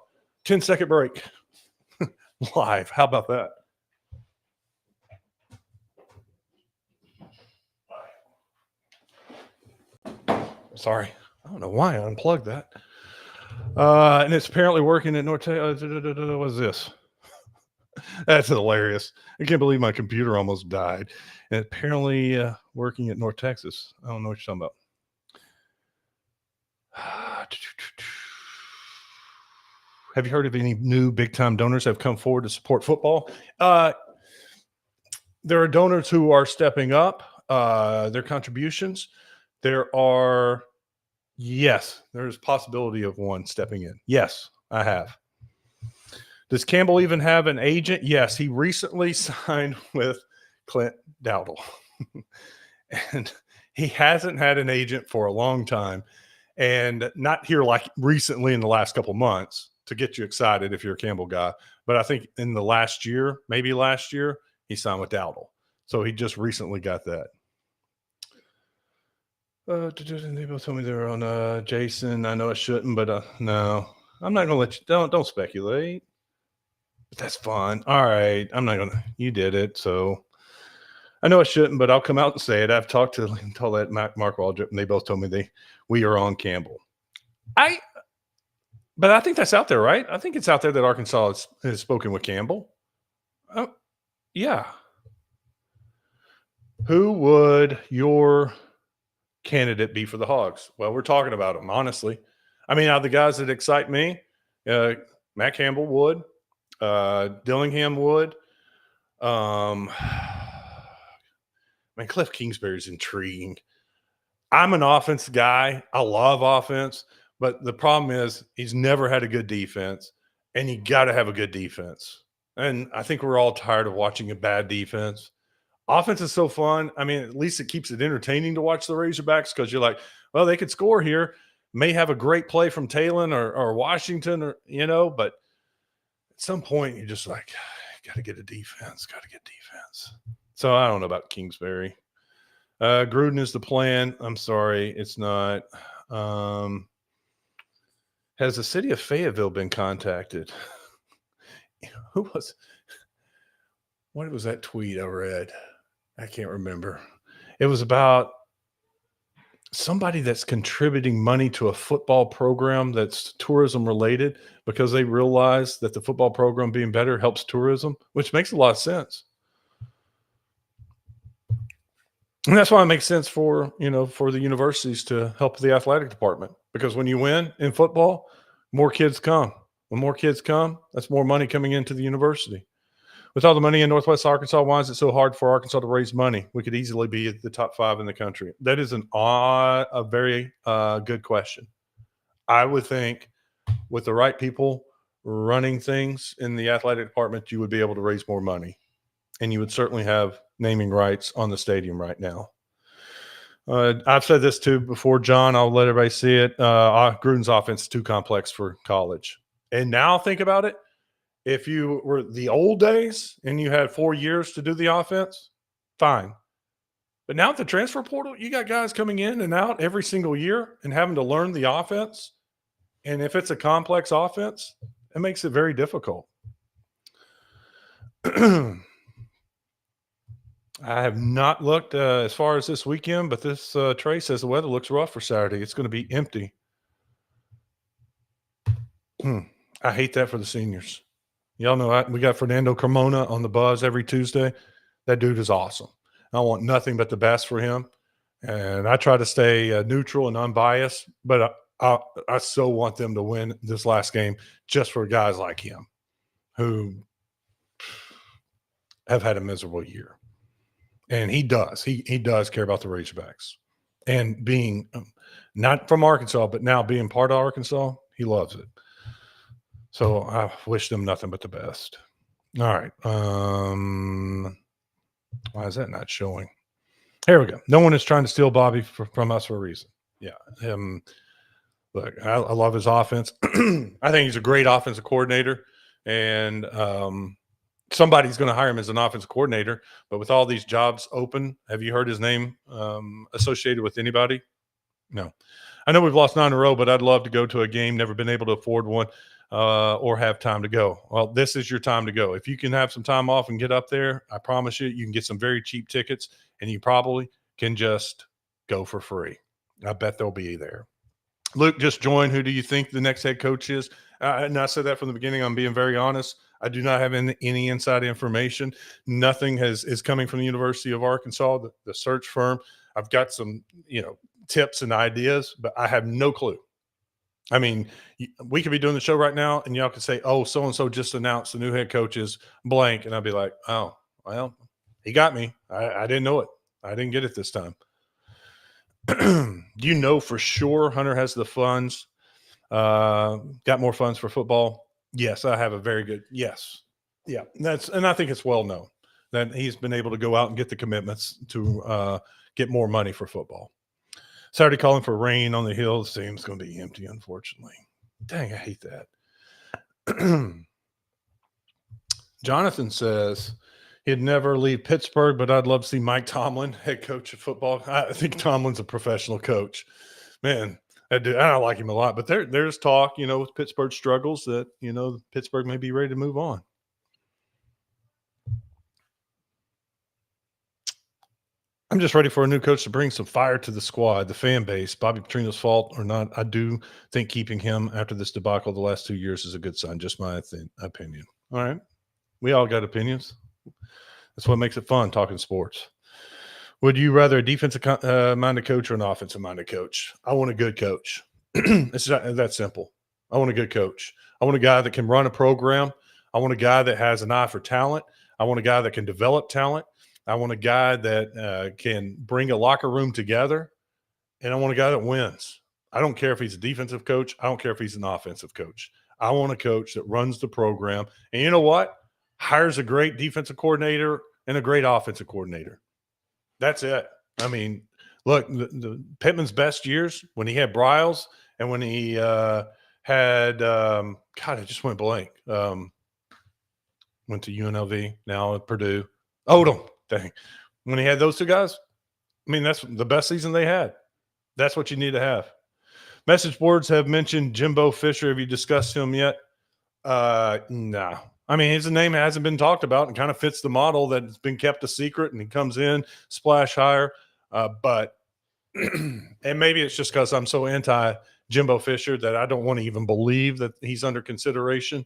10-second break. Live. How about that? Sorry, I don't know why I unplugged that. And it's apparently working at Norte. What is this? That's hilarious. I can't believe my computer almost died. And apparently working at North Texas. I don't know what you're talking about. Have you heard of any new big-time donors that have come forward to support football? There are donors who are stepping up their contributions. There's possibility of one stepping in. Yes, I have. Does Campbell even have an agent? Yes, he recently signed with Clint Dowdle. And he hasn't had an agent for a long time. And not here like recently in the last couple months to get you excited if you're a Campbell guy. But I think in the maybe last year, he signed with Dowdle. So he just recently got that. They both told me they were on Jason. I know I shouldn't, but no. I'm not going to let you. Don't speculate. But that's fun. All right. I'm not going to. You did it. So I know I shouldn't, but I'll come out and say it. I've talked to that Mark Waldrop, and they both told me we are on Campbell. But I think that's out there, right? I think it's out there that Arkansas has spoken with Campbell. Oh, yeah. Who would your candidate be for the Hogs? Well, we're talking about them, honestly. I mean, out of the guys that excite me, Matt Campbell would. Dillingham would. Cliff Kingsbury's intriguing. I'm an offense guy. I love offense. But the problem is he's never had a good defense, and you got to have a good defense. And I think we're all tired of watching a bad defense. Offense is so fun. I mean, at least it keeps it entertaining to watch the Razorbacks because you're like, well, they could score here. May have a great play from Talon or Washington but at some point you're just like, got to get a defense, So I don't know about Kingsbury. Gruden is the plan. I'm sorry, it's not. Has the city of Fayetteville been contacted? What was that tweet I read? I can't remember. It was about somebody that's contributing money to a football program that's tourism related because they realize that the football program being better helps tourism, which makes a lot of sense. And that's why it makes sense for the universities to help the athletic department, because when you win in football, more kids come. When more kids come, that's more money coming into the university. With all the money in Northwest Arkansas, why is it so hard for Arkansas to raise money? We could easily be at the top 5 in the country. That is a very good question. I would think with the right people running things in the athletic department, you would be able to raise more money. And you would certainly have naming rights on the stadium right now. I've said this too before, John. I'll let everybody see it. Gruden's offense is too complex for college. And now think about it. If you were the old days and you had 4 years to do the offense, fine. But now at the transfer portal, you got guys coming in and out every single year and having to learn the offense. And if it's a complex offense, it makes it very difficult. I have not looked as far as this weekend, but this Trey says the weather looks rough for Saturday. It's going to be empty. I hate that for the seniors. Y'all know we got Fernando Carmona on the buzz every Tuesday. That dude is awesome. I want nothing but the best for him. And I try to stay neutral and unbiased, but I so want them to win this last game just for guys like him who have had a miserable year. And he does. He does care about the Razorbacks. And being not from Arkansas, but now being part of Arkansas, he loves it. So I wish them nothing but the best. All right. Why is that not showing? Here we go. No one is trying to steal Bobby from us for a reason. Yeah. Look, I love his offense. I think he's a great offensive coordinator. And somebody's going to hire him as an offensive coordinator. But with all these jobs open, have you heard his name associated with anybody? No. I know we've lost 9 in a row, but I'd love to go to a game, never been able to afford one or have time to go. Well, this is your time to go. If you can have some time off and get up there, I promise you can get some very cheap tickets, and you probably can just go for free. I bet they'll be there. Luke just joined. Who do you think the next head coach is? And I said that from the beginning. I'm being very honest. I do not have any inside information. Nothing is coming from the University of Arkansas, the search firm. I've got some, tips and ideas, but I have no clue. I mean, we could be doing the show right now, and y'all could say, "Oh, so and so just announced the new head coach is blank," and I'd be like, "Oh, well, he got me. I didn't know it. I didn't get it this time." Do you know for sure Hunter has the funds? Got more funds for football? Yes, I have a very good yes. Yeah, and I think it's well known that he's been able to go out and get the commitments to get more money for football. Saturday calling for rain on the hill. The stadium's going to be empty, unfortunately. Dang, I hate that. Jonathan says he'd never leave Pittsburgh, but I'd love to see Mike Tomlin, head coach of football. I think Tomlin's a professional coach. Man, I don't like him a lot, but there's talk, with Pittsburgh struggles that, Pittsburgh may be ready to move on. I'm just ready for a new coach to bring some fire to the squad, the fan base. Bobby Petrino's fault or not, I do think keeping him after this debacle the last 2 years is a good sign. Just my opinion. All right. We all got opinions. That's what makes it fun, talking sports. Would you rather a defensive-minded coach or an offensive-minded coach? I want a good coach. It's not that simple. I want a good coach. I want a guy that can run a program. I want a guy that has an eye for talent. I want a guy that can develop talent. I want a guy that can bring a locker room together, and I want a guy that wins. I don't care if he's a defensive coach. I don't care if he's an offensive coach. I want a coach that runs the program. And you know what? Hires a great defensive coordinator and a great offensive coordinator. That's it. I mean, look, the Pittman's best years when he had Bryles and when he had God, I just went blank. Went to UNLV, now at Purdue. Odom. Dang. When he had those two guys, I mean, that's the best season they had. That's what you need to have. Message boards have mentioned Jimbo Fisher. Have you discussed him yet? No. I mean, his name hasn't been talked about and kind of fits the model that's been kept a secret, and he comes in, splash higher. But and maybe it's just because I'm so anti Jimbo Fisher that I don't want to even believe that he's under consideration.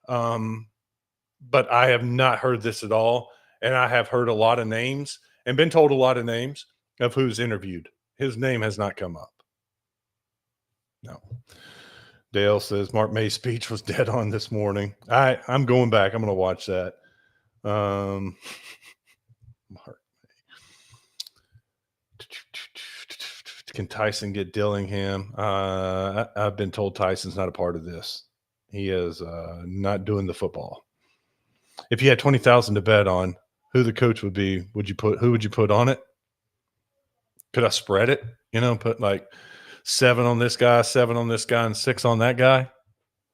But I have not heard this at all. And I have heard a lot of names and been told a lot of names of who's interviewed. His name has not come up. No. Dale says Mark May's speech was dead on this morning. I'm going back. I'm going to watch that. Mark May. Can Tyson get Dillingham? I've been told Tyson's not a part of this. He is not doing the football. If you had 20,000 to bet on who the coach would be, who would you put on it? Could I spread it? Put like 7 on this guy, 7 on this guy, and 6 on that guy.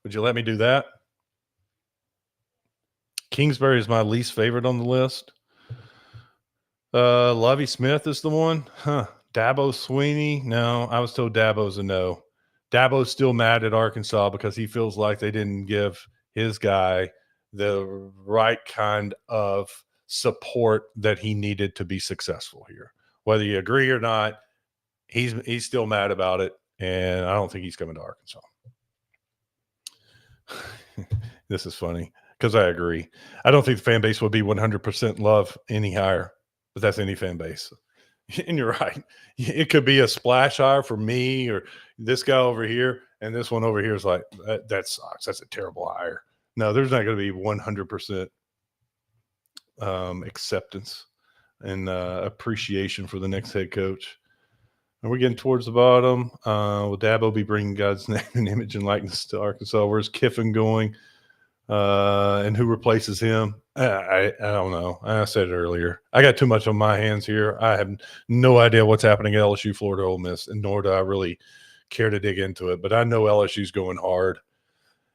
Would you let me do that? Kingsbury is my least favorite on the list. Lovie Smith is the one. Dabo Sweeney. No, I was told Dabo's a no. Dabo's still mad at Arkansas because he feels like they didn't give his guy the right kind of support that he needed to be successful here. Whether you agree or not, he's still mad about it, and I don't think he's coming to Arkansas. This is funny because I agree. I don't think the fan base would be 100% love any higher, but that's any fan base. And you're right. It could be a splash hire for me or this guy over here, and this one over here is like, that sucks. That's a terrible hire. No, there's not going to be 100% acceptance and appreciation for the next head coach. And we're getting towards the bottom. Will Dabo be bringing God's name and image and likeness to Arkansas? Where's Kiffin going? And who replaces him? I don't know. I said it earlier. I got too much on my hands here. I have no idea what's happening at LSU, Florida, Ole Miss, and nor do I really care to dig into it. But I know LSU's going hard.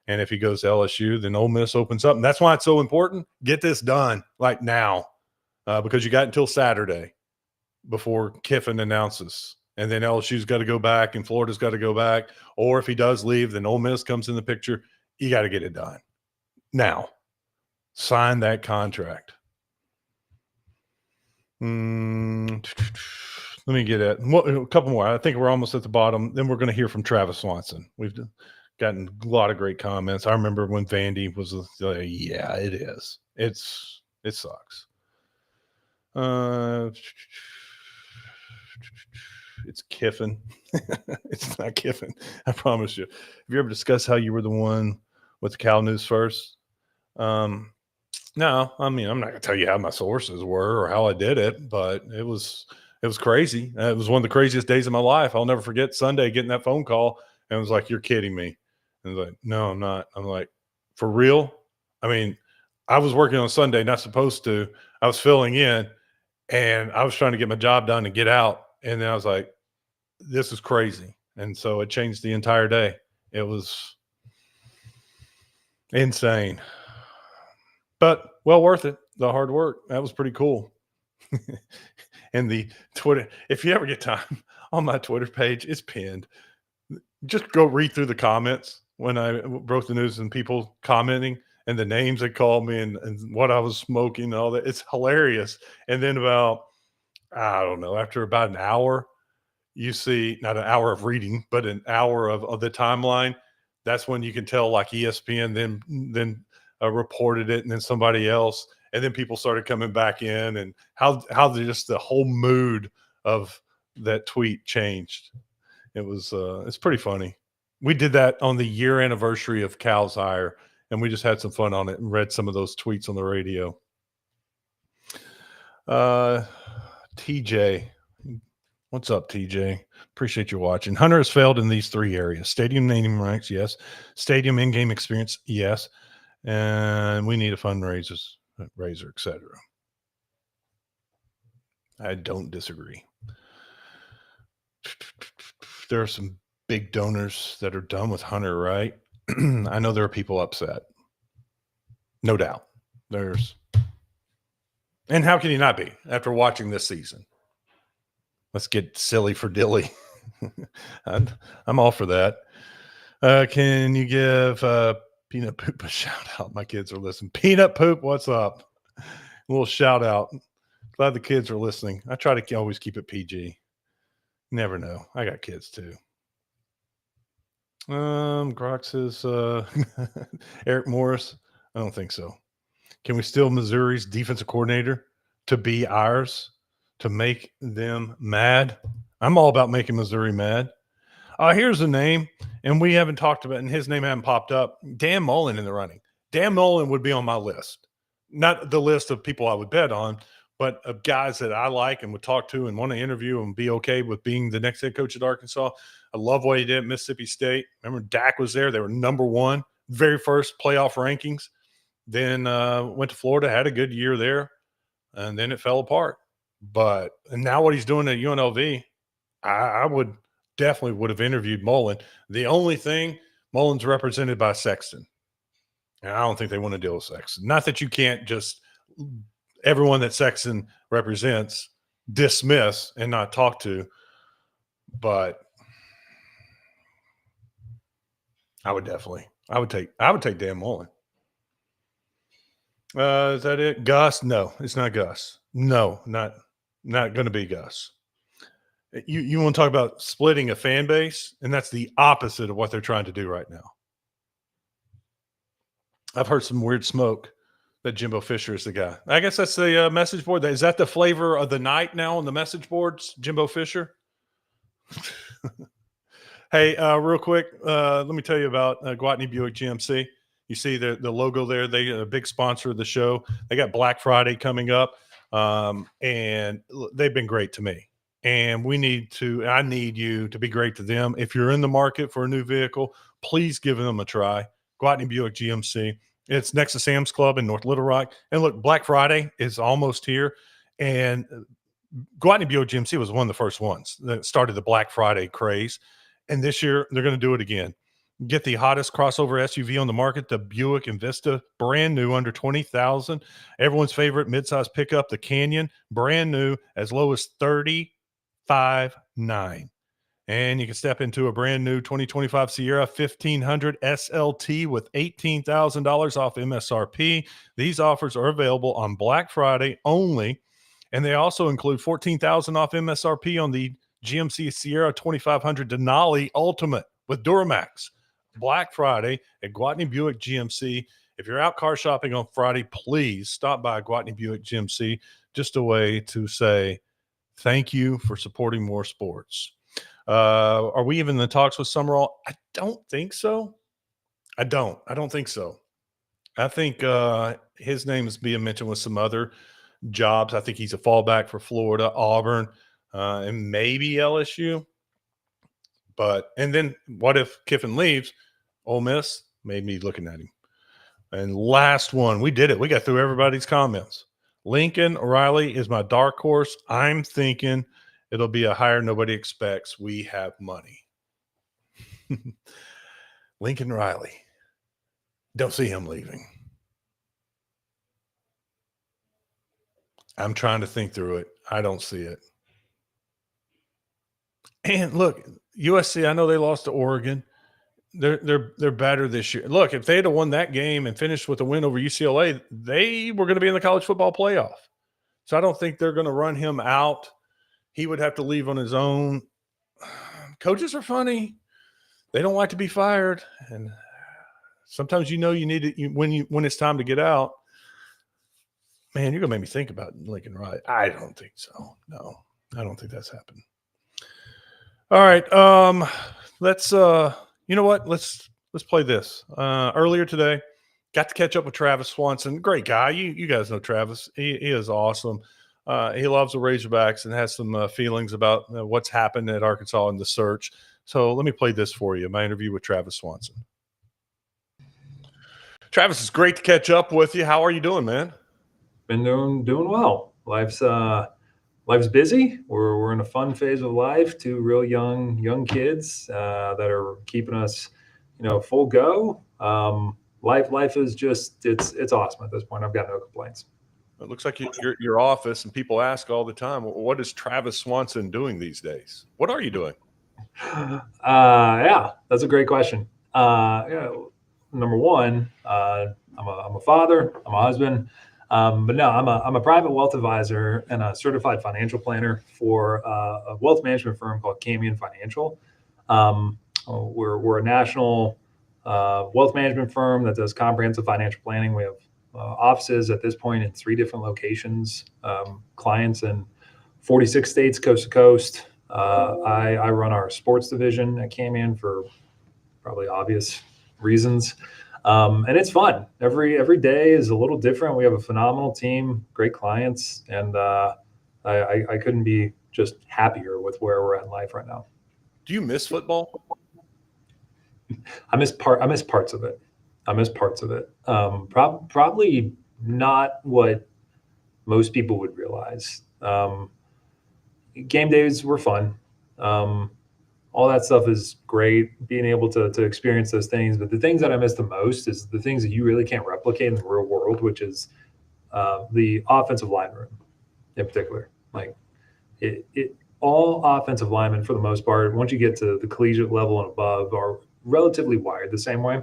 And if he goes to LSU, then Ole Miss opens up. And that's why it's so important. Get this done like now because you got until Saturday before Kiffin announces. And then LSU's got to go back and Florida's got to go back. Or if he does leave, then Ole Miss comes in the picture. You got to get it done. Now, sign that contract. Let me get it. A couple more. I think we're almost at the bottom. Then we're going to hear from Travis Swanson. We've gotten a lot of great comments. I remember when Vandy was yeah, it is. It sucks. It's Kiffin. It's not Kiffin. I promise you. Have you ever discussed how you were the one with the Cal News first? No, I mean, I'm not gonna tell you how my sources were or how I did it, but it was crazy. It was one of the craziest days of my life. I'll never forget Sunday getting that phone call and it was like, "You're kidding me." And I was like, "No, I'm not." I'm like, "For real?" I mean, I was working on Sunday, not supposed to. I was filling in and I was trying to get my job done and get out. And then I was like, "This is crazy." And so it changed the entire day. It was insane. But well worth it. The hard work. That was pretty cool. And the Twitter, if you ever get time on my Twitter page, it's pinned. Just go read through the comments when I broke the news and people commenting and the names they called me and what I was smoking and all that. It's hilarious. And then I don't know, after about an hour, you see not an hour of reading, but an hour of the timeline. That's when you can tell like ESPN then reported it and then somebody else. And then people started coming back in and how just the whole mood of that tweet changed. It was it's pretty funny. We did that on the year anniversary of Cal's hire, and we just had some fun on it and read some of those tweets on the radio. TJ, what's up, TJ? Appreciate you watching. Hunter has failed in these 3 areas: stadium naming rights, yes; stadium in-game experience, yes; and we need a fundraiser, etc. I don't disagree. There are some big donors that are done with Hunter, right? I know there are people upset. No doubt. And how can you not be after watching this season? Let's get silly for Dilly. I'm all for that. Can you give Peanut Poop a shout out? My kids are listening. Peanut Poop, what's up? A little shout out. Glad the kids are listening. I try to always keep it PG. Never know. I got kids too. Grok says Eric Morris. I don't think so. Can we steal Missouri's defensive coordinator to be ours to make them mad? I'm all about making Missouri mad. Here's a name, and we haven't talked about, and his name hasn't popped up. Dan Mullen in the running. Dan Mullen would be on my list. Not the list of people I would bet on, but of guys that I like and would talk to and want to interview and be okay with being the next head coach at Arkansas. I love what he did at Mississippi State. Remember, Dak was there. They were number 1, very first playoff rankings. Then went to Florida, had a good year there, and then it fell apart. And now what he's doing at UNLV, I would definitely have interviewed Mullen. The only thing, Mullen's represented by Sexton. And I don't think they want to deal with Sexton. Not that you can't just everyone that Sexton represents dismiss and not talk to, but I would take Dan Mullen. Is that it? Gus? No, it's not Gus. No, not going to be Gus. You want to talk about splitting a fan base, and that's the opposite of what they're trying to do right now. I've heard some weird smoke that Jimbo Fisher is the guy. I guess that's the message board. Is that the flavor of the night now on the message boards, Jimbo Fisher? Hey, real quick, let me tell you about Gwatney Buick GMC. You see the logo there. They are a big sponsor of the show. They got Black Friday coming up, and they've been great to me. And I need you to be great to them. If you're in the market for a new vehicle, please give them a try. Gwatney Buick GMC. It's next to Sam's Club in North Little Rock. And look, Black Friday is almost here. And Gwatney Buick GMC was one of the first ones that started the Black Friday craze. And this year, they're going to do it again. Get the hottest crossover SUV on the market, the Buick Envista, brand new, under $20,000. Everyone's favorite midsize pickup, the Canyon, brand new, as low as $35,900. And you can step into a brand new 2025 Sierra 1500 SLT with $18,000 off MSRP. These offers are available on Black Friday only, and they also include $14,000 off MSRP on the GMC Sierra 2500 Denali Ultimate with Duramax. Black Friday at Gwatney Buick GMC. If you're out car shopping on Friday, please stop by Gwatney Buick GMC. Just a way to say thank you for supporting more sports. Are we even in the talks with Summerall? I don't think so. I don't think so. I think his name is being mentioned with some other jobs. I think he's a fallback for Florida, Auburn, and maybe LSU. And then what if Kiffin leaves? Ole Miss made me looking at him. And last one, we did it. We got through everybody's comments. Lincoln Riley is my dark horse. I'm thinking it'll be a hire nobody expects. We have money. Lincoln Riley. Don't see him leaving. I'm trying to think through it. I don't see it. And look, USC, I know they lost to Oregon. They're better this year. Look, if they had won that game and finished with a win over UCLA, they were going to be in the college football playoff. So I don't think they're going to run him out. He would have to leave on his own. Coaches are funny. They don't like to be fired. And sometimes you need it when it's time to get out. Man, you're going to make me think about Lincoln Riley. I don't think so. No, I don't think that's happened. All right. Let's you know what? Let's play this. Earlier today, got to catch up with Travis Swanson. Great guy. You guys know Travis. He is awesome. He loves the Razorbacks and has some feelings about what's happened at Arkansas in the search. So let me play this for you, my interview with Travis Swanson. Travis, it's great to catch up with you. How are you doing, man? Been doing well. Life's busy. We're in a fun phase of life. Two real young kids that are keeping us, full go. Life is just it's awesome at this point. I've got no complaints. It looks like your office, and people ask all the time, what is Travis Swanson doing these days? What are you doing? Yeah, that's a great question. Number one, I'm a father. I'm a husband. But no, I'm a private wealth advisor and a certified financial planner for a wealth management firm called Camion Financial. We're a national wealth management firm that does comprehensive financial planning. We have offices at this point in 3 different locations, clients in 46 states, coast to coast. I run our sports division at Camion for probably obvious reasons. And it's fun. Every day is a little different. We have a phenomenal team, great clients, and I couldn't be just happier with where we're at in life right now. Do you miss football? I miss parts of it. Probably not what most people would realize. Game days were fun. All that stuff is great, being able to experience those things. But the things that I miss the most is the things that you really can't replicate in the real world, which is the offensive line room in particular. Like all offensive linemen, for the most part, once you get to the collegiate level and above, are relatively wired the same way.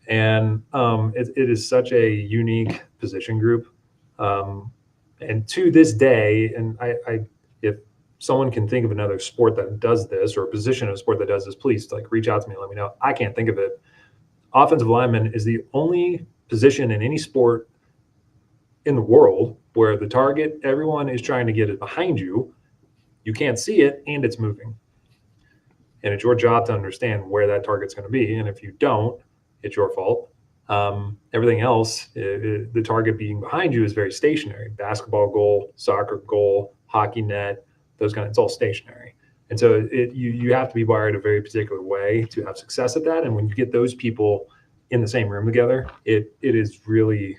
And it is such a unique position group. And to this day, and if someone can think of another sport that does this, or a position of a sport that does this, please like reach out to me and let me know. I can't think of it. Offensive lineman is the only position in any sport in the world where the target everyone is trying to get it behind you. You can't see it, and it's moving. And it's your job to understand where that target's going to be. And if you don't, it's your fault. Everything else, the target being behind you is very stationary. Basketball goal, soccer goal, hockey net, those kind of, it's all stationary. And so you have to be wired a very particular way to have success at that. And when you get those people in the same room together, it is really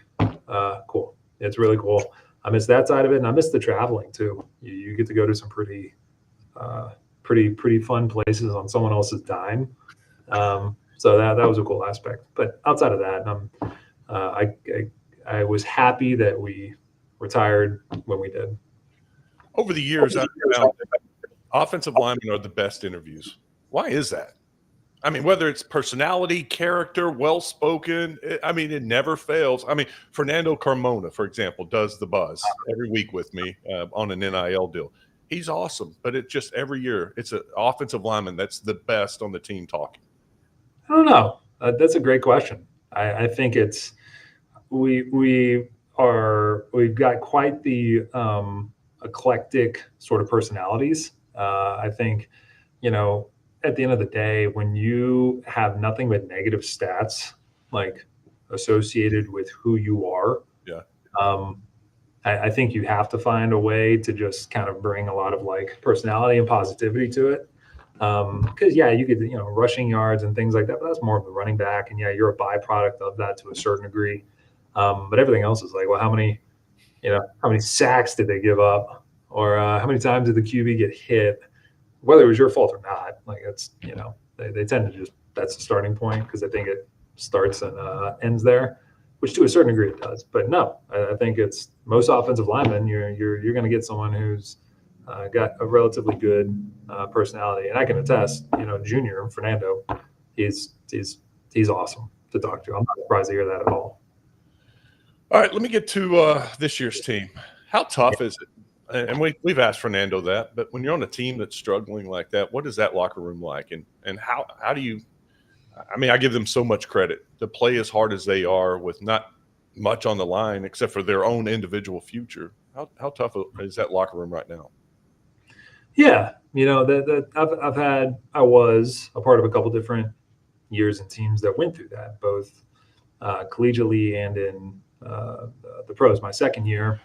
cool. It's really cool. I miss that side of it, and I miss the traveling too. You get to go to some pretty fun places on someone else's dime. So that was a cool aspect. But outside of that, I was happy that we retired when we did. Over the years, I've found that offensive linemen are the best interviews. Why is that? I mean, whether it's personality, character, well-spoken, it never fails. I mean, Fernando Carmona, for example, does the buzz every week with me on an NIL deal. He's awesome, but it just every year, it's an offensive lineman that's the best on the team talking. I don't know. That's a great question. I think it's we've got quite the eclectic sort of personalities. I think, at the end of the day, when you have nothing but negative stats like associated with who you are, I think you have to find a way to just kind of bring a lot of like personality and positivity to it. Because you get rushing yards and things like that, but that's more of the running back, and you're a byproduct of that to a certain degree. But everything else is like, well, how many sacks did they give up, or how many times did the QB get hit? Whether it was your fault or not, like it's they tend to just, that's the starting point, because I think it starts and ends there, which to a certain degree it does. But no, I think it's most offensive linemen. You're going to get someone who's got a relatively good personality, and I can attest. Junior Fernando, he's awesome to talk to. I'm not surprised to hear that at all. All right, let me get to this year's team. How tough is it? And we've asked Fernando that, but when you're on a team that's struggling like that, what is that locker room like? And how do you? I give them so much credit to play as hard as they are with not much on the line except for their own individual future. How tough is that locker room right now? Yeah, I was a part of a couple different years and teams that went through that, both collegiately and in the pros. My second year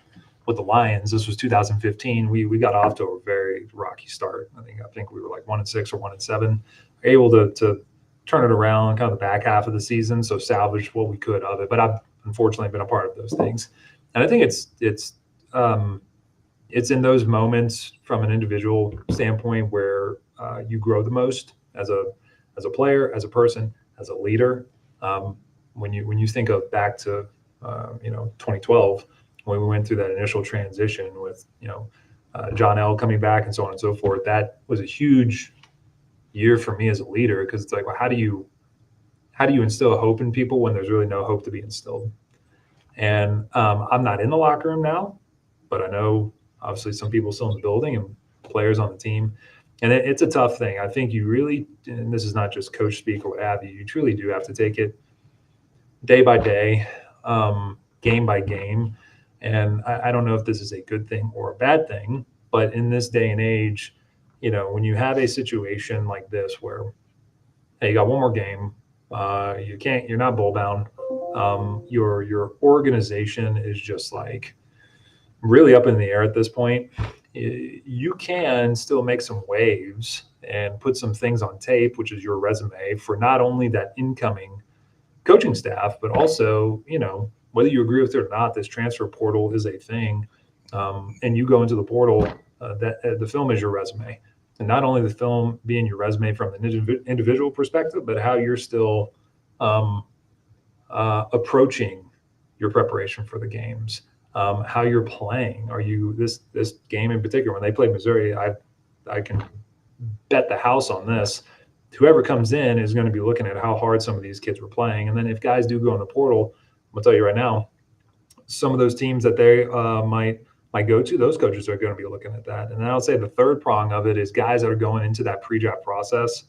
with the Lions, this was 2015. We got off to a very rocky start. I think we were like 1-6 or 1-7, able to turn it around kind of the back half of the season, so salvaged what we could of it. But I've unfortunately been a part of those things, and I think it's in those moments from an individual standpoint where you grow the most as a player, as a person, as a leader. When you think of back to 2012, when we went through that initial transition with John L. coming back and so on and so forth, that was a huge year for me as a leader, because it's like, well, how do you instill hope in people when there's really no hope to be instilled? And I'm not in the locker room now, but I know obviously some people still in the building and players on the team. And it's a tough thing. I think you really, and this is not just coach speak or what have you, you truly do have to take it day by day, game by game. And I don't know if this is a good thing or a bad thing, but in this day and age, when you have a situation like this where, hey, you got one more game, you're not bowl bound. Your organization is just like really up in the air at this point. You can still make some waves and put some things on tape, which is your resume, for not only that incoming coaching staff, but also, whether you agree with it or not, this transfer portal is a thing. And you go into the portal, that the film is your resume. and not only the film being your resume from an individual perspective, but how you're still approaching your preparation for the games, how you're playing. Are you this game in particular, when they play Missouri, I can bet the house on this. Whoever comes in is going to be looking at how hard some of these kids were playing. And then if guys do go in the portal, I'm going to tell you right now, some of those teams that they might go to, those coaches are going to be looking at that. And then I'll say the third prong of it is guys that are going into that pre-draft process,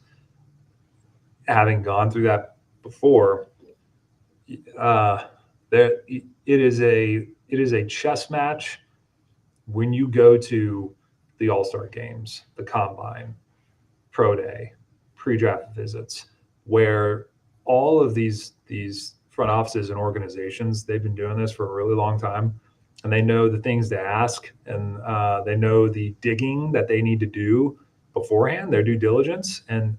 having gone through that before. It is a chess match when you go to the All-Star games, the Combine, Pro Day, pre-draft visits, where all of these front offices and organizations, they've been doing this for a really long time, and they know the things to ask, and they know the digging that they need to do beforehand, their due diligence, and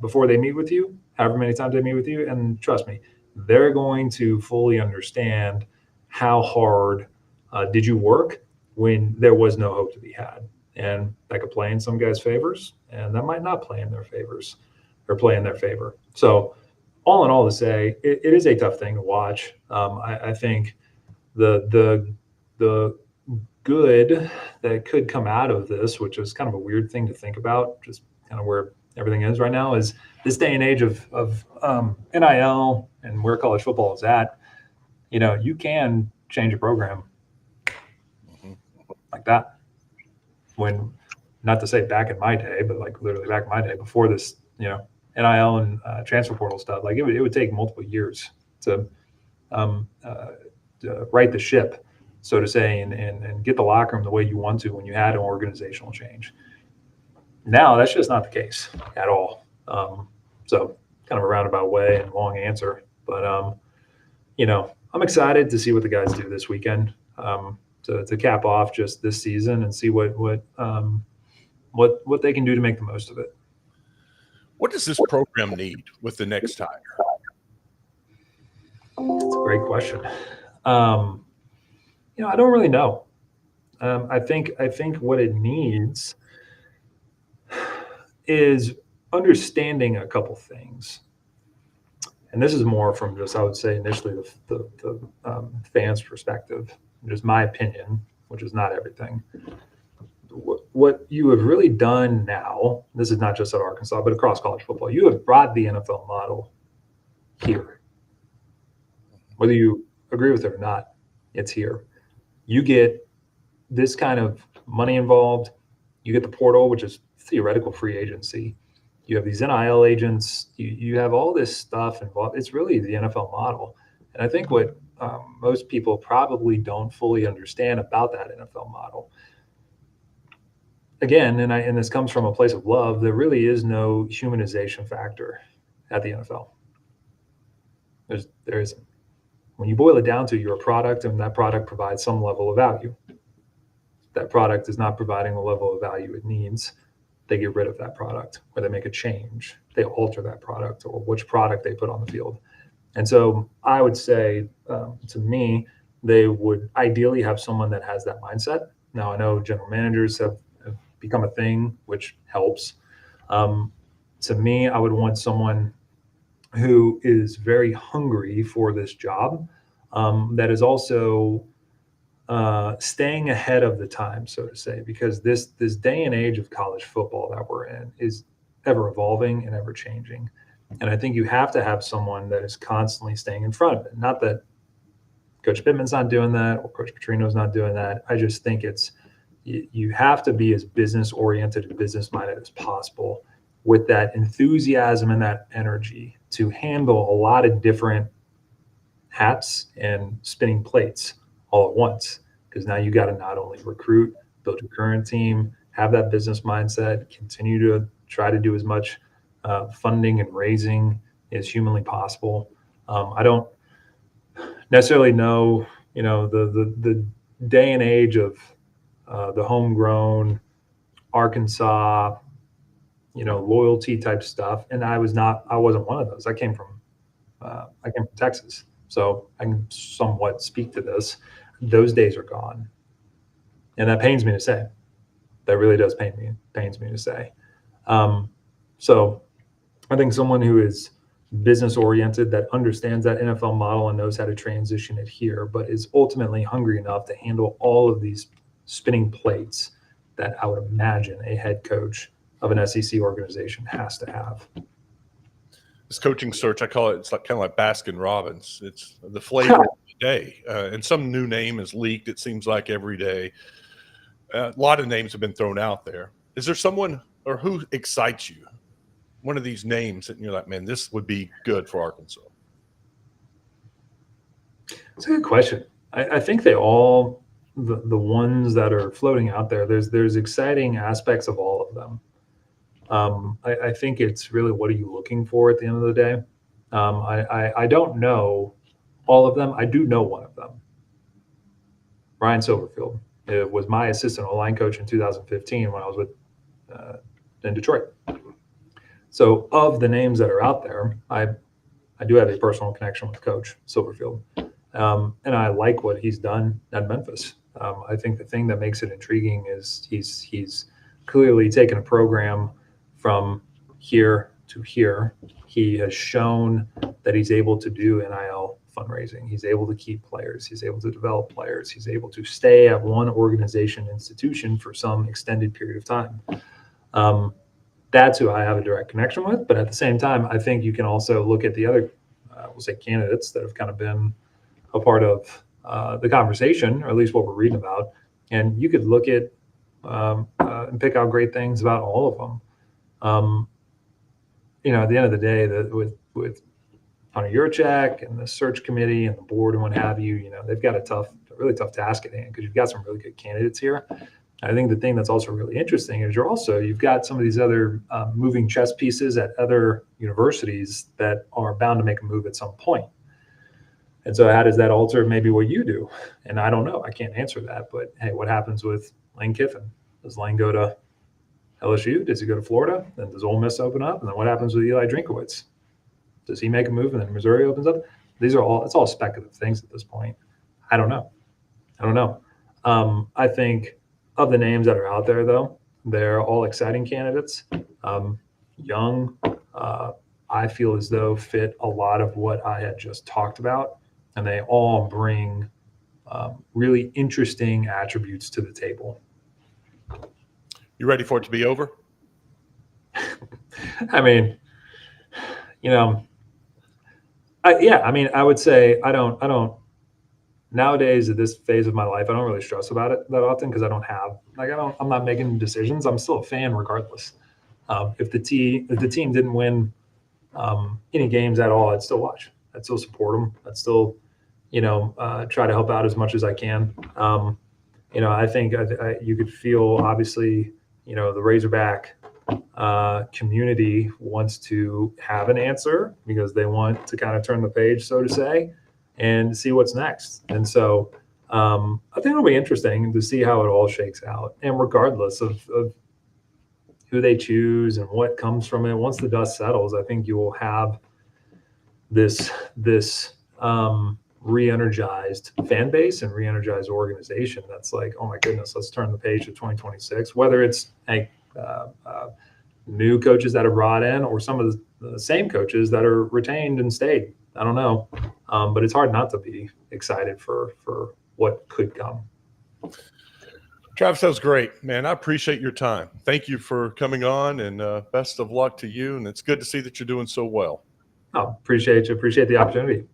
before they meet with you, however many times they meet with you. And trust me, they're going to fully understand how hard did you work when there was no hope to be had. And that could play in some guys' favors, and that might not play in their favors or play in their favor. So all in all, to say, it is a tough thing to watch. I think the good that could come out of this, which is kind of a weird thing to think about, just kind of where everything is right now, is this day and age of NIL and where college football is at. You can change a program like that. When, not to say back in my day, but like literally back in my day before this, NIL and transfer portal stuff, like it would take multiple years to right the ship, so to say, and get the locker room the way you want to when you had an organizational change. Now that's just not the case at all. So kind of a roundabout way and long answer, but I'm excited to see what the guys do this weekend. To cap off just this season and see what they can do to make the most of it. What does this program need with the next hire? That's a great question. I don't really know. I think what it needs is understanding a couple things. And this is more from just, I would say, initially the fans' perspective, just my opinion, which is not everything. What you have really done now, this is not just at Arkansas, but across college football, you have brought the NFL model here. Whether you agree with it or not, it's here. You get this kind of money involved. You get the portal, which is theoretical free agency. You have these NIL agents. You have all this stuff involved. It's really the NFL model. And I think what most people probably don't fully understand about that NFL model, again, and this comes from a place of love, there really is no humanization factor at the NFL. There isn't. When you boil it down to, you're a product, and that product provides some level of value. That product is not providing the level of value it needs. They get rid of that product, or they make a change. They alter that product, or which product they put on the field. And so I would say, to me, they would ideally have someone that has that mindset. Now, I know general managers have become a thing, which helps. To me, I would want someone who is very hungry for this job, that is also staying ahead of the time, so to say, because this day and age of college football that we're in is ever evolving and ever changing. And I think you have to have someone that is constantly staying in front of it. Not that Coach Pittman's not doing that or Coach Petrino's not doing that. I just think you have to be as business oriented and business minded as possible, with that enthusiasm and that energy to handle a lot of different hats and spinning plates all at once. Because now you got to not only recruit, build your current team, have that business mindset, continue to try to do as much funding and raising as humanly possible. I don't necessarily know, the day and age of the homegrown Arkansas, loyalty type stuff. And I wasn't one of those. I came from Texas. So I can somewhat speak to this. Those days are gone. And that pains me to say. That really does pains me to say. So I think someone who is business oriented, that understands that NFL model and knows how to transition it here, but is ultimately hungry enough to handle all of these spinning plates that I would imagine a head coach of an SEC organization has to have. This coaching search, I call it, it's like kind of like Baskin Robbins. It's the flavor of the day. And some new name is leaked, it seems like, every day. A lot of names have been thrown out there. Is there someone or who excites you? One of these names that you're like, man, this would be good for Arkansas. It's a good question. I think they all, the ones that are floating out there, there's exciting aspects of all of them. I think it's really, what are you looking for at the end of the day? I don't know all of them. I do know one of them. Ryan Silverfield. It was my assistant O-line coach in 2015 when I was in Detroit. So of the names that are out there, I do have a personal connection with Coach Silverfield. And I like what he's done at Memphis. I think the thing that makes it intriguing is he's clearly taken a program from here to here. He has shown that he's able to do NIL fundraising. He's able to keep players. He's able to develop players. He's able to stay at one organization, institution for some extended period of time. That's who I have a direct connection with. But at the same time, I think you can also look at the other, we'll say, candidates that have kind of been a part of the conversation, or at least what we're reading about. And you could look at and pick out great things about all of them. At the end of the day, with Hunter Yurchak and the search committee and the board and what have you, they've got a really tough task at hand, because you've got some really good candidates here. I think the thing that's also really interesting is you've got some of these other moving chess pieces at other universities that are bound to make a move at some point. And so how does that alter maybe what you do? And I don't know. I can't answer that. But, hey, what happens with Lane Kiffin? Does Lane go to LSU? Does he go to Florida? Then does Ole Miss open up? And then what happens with Eli Drinkowitz? Does he make a move and then Missouri opens up? It's all speculative things at this point. I don't know. I think of the names that are out there, though, they're all exciting candidates. Young, I feel as though fit a lot of what I had just talked about. And they all bring really interesting attributes to the table. You ready for it to be over? I mean, I would say I don't nowadays at this phase of my life, I don't really stress about it that often, because I'm not making decisions. I'm still a fan regardless. If the team didn't win any games at all, I'd still watch. I'd still support them. I'd still, try to help out as much as I can. I think you could feel, obviously, the Razorback community wants to have an answer, because they want to kind of turn the page, so to say, and see what's next. And so I think it'll be interesting to see how it all shakes out. And regardless of who they choose and what comes from it, once the dust settles, I think you will have this re-energized fan base and re-energized organization that's like, oh my goodness, let's turn the page to 2026. Whether it's new coaches that are brought in, or some of the same coaches that are retained and stayed. I don't know, but it's hard not to be excited for what could come. Travis, that was great, man. I appreciate your time. Thank you for coming on, and best of luck to you. And it's good to see that you're doing so well. Appreciate you. Appreciate the opportunity.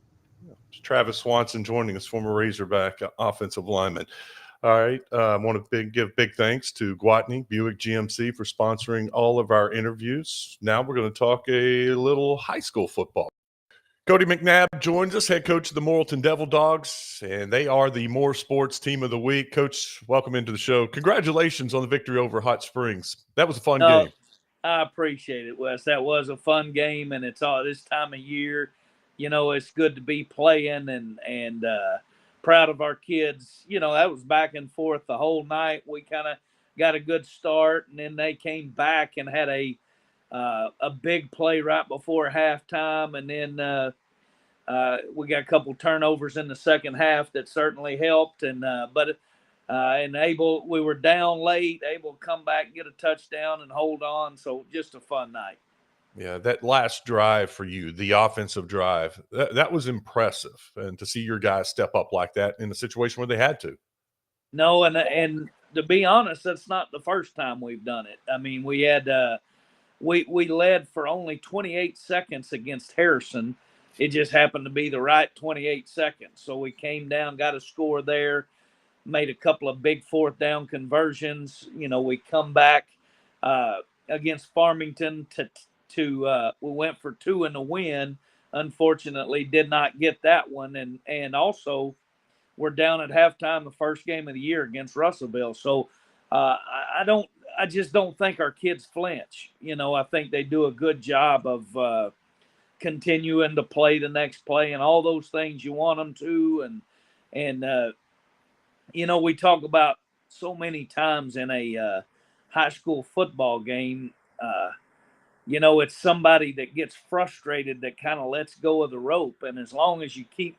Travis Swanson joining us, former Razorback offensive lineman. All right. I want to give big thanks to Gwatney Buick GMC for sponsoring all of our interviews. Now we're going to talk a little high school football. Cody McNabb joins us, head coach of the Morrilton Devil Dogs, and they are the More Sports Team of the Week. Coach, welcome into the show. Congratulations on the victory over Hot Springs. That was a fun game. I appreciate it, Wes. That was a fun game, and it's all this time of year. It's good to be playing and proud of our kids. That was back and forth the whole night. We kind of got a good start, and then they came back and had a big play right before halftime, and then we got a couple turnovers in the second half that certainly helped. And but and we were down late, able to come back, get a touchdown, and hold on. So just a fun night. Yeah, that last drive for you, the offensive drive, that was impressive. And to see your guys step up like that in a situation where they had to. No, and to be honest, that's not the first time we've done it. I mean, we had we led for only 28 seconds against Harrison. It just happened to be the right 28 seconds. So we came down, got a score there, made a couple of big fourth down conversions. We come back against Farmington we went for 2 in the win. Unfortunately, did not get that one, and also we're down at halftime the first game of the year against Russellville. So I just don't think our kids flinch. I think they do a good job of continuing to play the next play and all those things you want them to. And we talk about so many times in a high school football game, it's somebody that gets frustrated that kind of lets go of the rope. And as long as you keep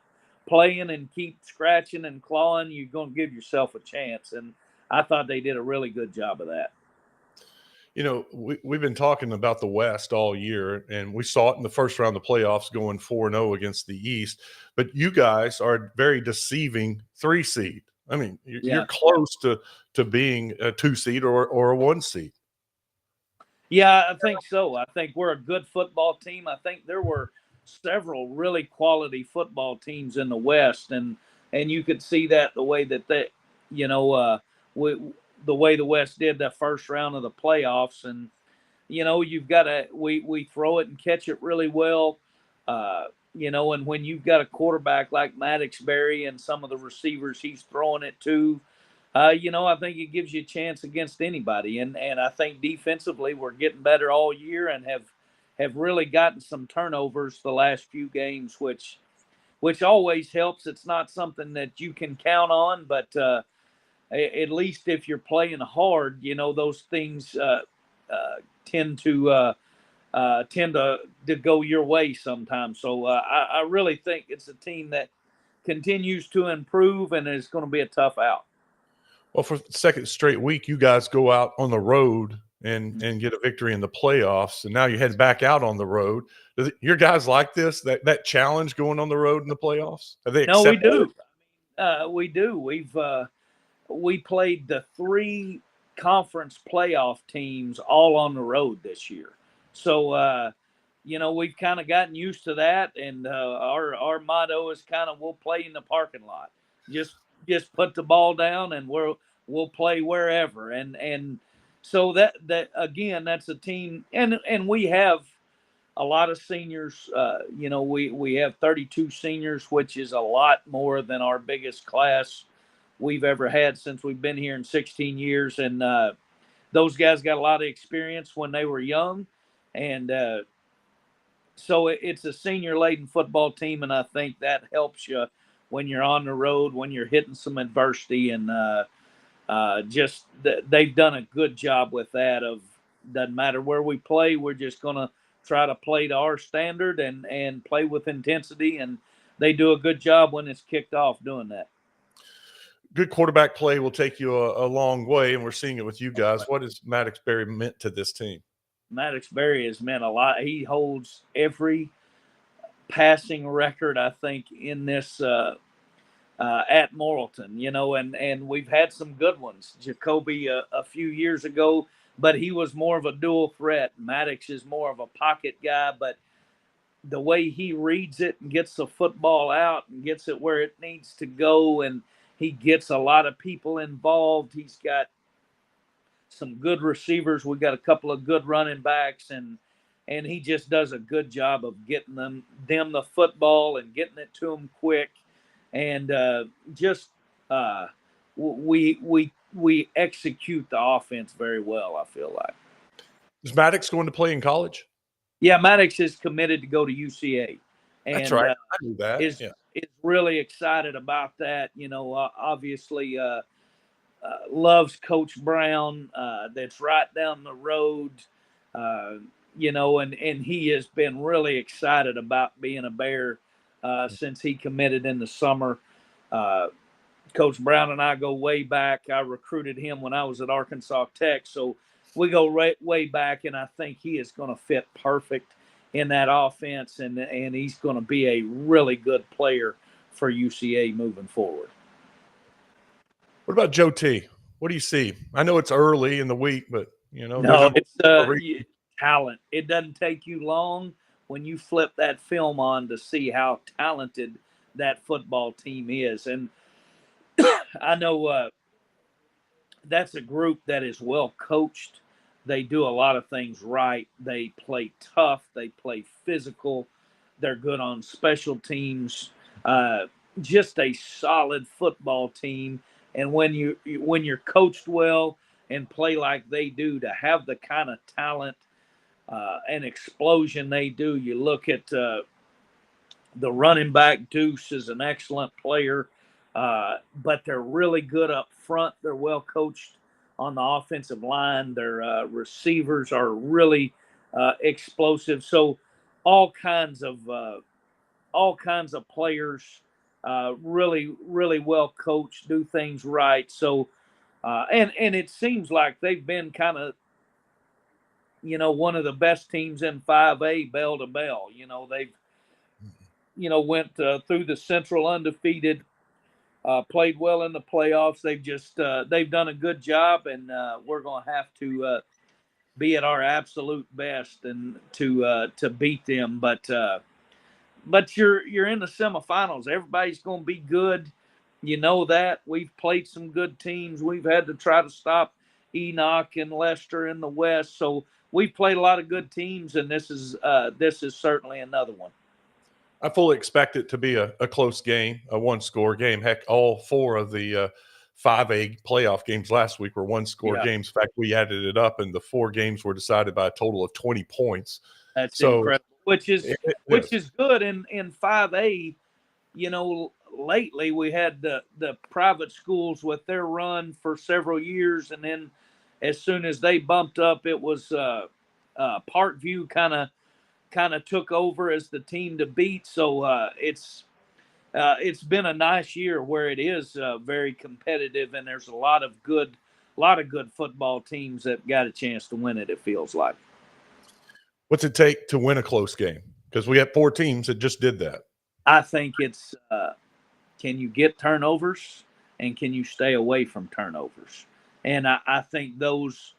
playing and keep scratching and clawing, you're going to give yourself a chance. And I thought they did a really good job of that. We've been talking about the West all year, and we saw it in the first round of the playoffs going 4-0 against the East. But you guys are a very deceiving 3 seed. I mean, you're close to being a 2 seed or a 1 seed. Yeah, I think so. I think we're a good football team. I think there were several really quality football teams in the West, and you could see that the way that the way the West did that first round of the playoffs. And you've got we throw it and catch it really well, and when you've got a quarterback like Maddox Berry and some of the receivers he's throwing it to, I think it gives you a chance against anybody. And I think defensively we're getting better all year and have really gotten some turnovers the last few games, which always helps. It's not something that you can count on, but at least if you're playing hard, those things tend to go your way sometimes. So I really think it's a team that continues to improve and is going to be a tough out. Well, for the second straight week, you guys go out on the road and get a victory in the playoffs, and now you head back out on the road. Your guys like this, that challenge going on the road in the playoffs? No, we do. We do. We played the 3 conference playoff teams all on the road this year. So, we've kind of gotten used to that. And our motto is kind of, we'll play in the parking lot. Just put the ball down and we'll play wherever. And so that again, that's a team. And we have a lot of seniors. We have 32 seniors, which is a lot more than our biggest class we've ever had since we've been here in 16 years. And those guys got a lot of experience when they were young. And so it's a senior-laden football team, and I think that helps you when you're on the road, when you're hitting some adversity. And they've done a good job with that. Doesn't matter where we play, we're just going to try to play to our standard and play with intensity. And they do a good job when it's kicked off doing that. Good quarterback play will take you a long way, and we're seeing it with you guys. What has Maddox Berry meant to this team? Maddox Berry has meant a lot. He holds every passing record, I think, in this at Morrilton, and we've had some good ones. Jacoby a few years ago, but he was more of a dual threat. Maddox is more of a pocket guy, but the way he reads it and gets the football out and gets it where it needs to go, and he gets a lot of people involved. He's got some good receivers. We've got a couple of good running backs, and he just does a good job of getting them the football and getting it to them quick. And we execute the offense very well, I feel like. Is Maddox going to play in college? Yeah, Maddox is committed to go to UCA. And, that's right. I knew that. Is really excited about that. Obviously loves Coach Brown. That's right down the road. And he has been really excited about being a Bear since he committed in the summer. Coach Brown and I go way back. I recruited him when I was at Arkansas Tech, so we go way back, and I think he is going to fit perfect in that offense, and he's going to be a really good player for UCA moving forward. What about Joe T? What do you see? I know it's early in the week, but no, it's talent. It doesn't take you long when you flip that film on to see how talented that football team is, and I know that's a group that is well coached. They do a lot of things right. They play tough. They play physical. They're good on special teams. Just a solid football team. And when you're coached well and play like they do, to have the kind of talent and explosion they do, you look at the running back. Deuce is an excellent player, but they're really good up front. They're well coached on the offensive line. Their receivers are really explosive. So all kinds of players, really, really well coached, do things right. So and it seems like they've been kind of one of the best teams in 5A bell to bell. They've went through the Central undefeated. Played well in the playoffs. They've done a good job, and we're going to have to be at our absolute best and to beat them. But you're in the semifinals. Everybody's going to be good. That we've played some good teams. We've had to try to stop Enoch and Lester in the West. So we've played a lot of good teams, and this is certainly another one. I fully expect it to be a close game, a one-score game. Heck, all 4 of the 5A playoff games last week were one-score games. In fact, we added it up, and the 4 games were decided by a total of 20 points. That's incredible, which is good in 5A. Lately we had the private schools with their run for several years, and then as soon as they bumped up, it was Parkview kind of took over as the team to beat. So it's been a nice year where it is very competitive, and there's a lot of good football teams that got a chance to win it. It feels like. What's it take to win a close game? Because we have 4 teams that just did that. I think it's can you get turnovers, and can you stay away from turnovers? And I think those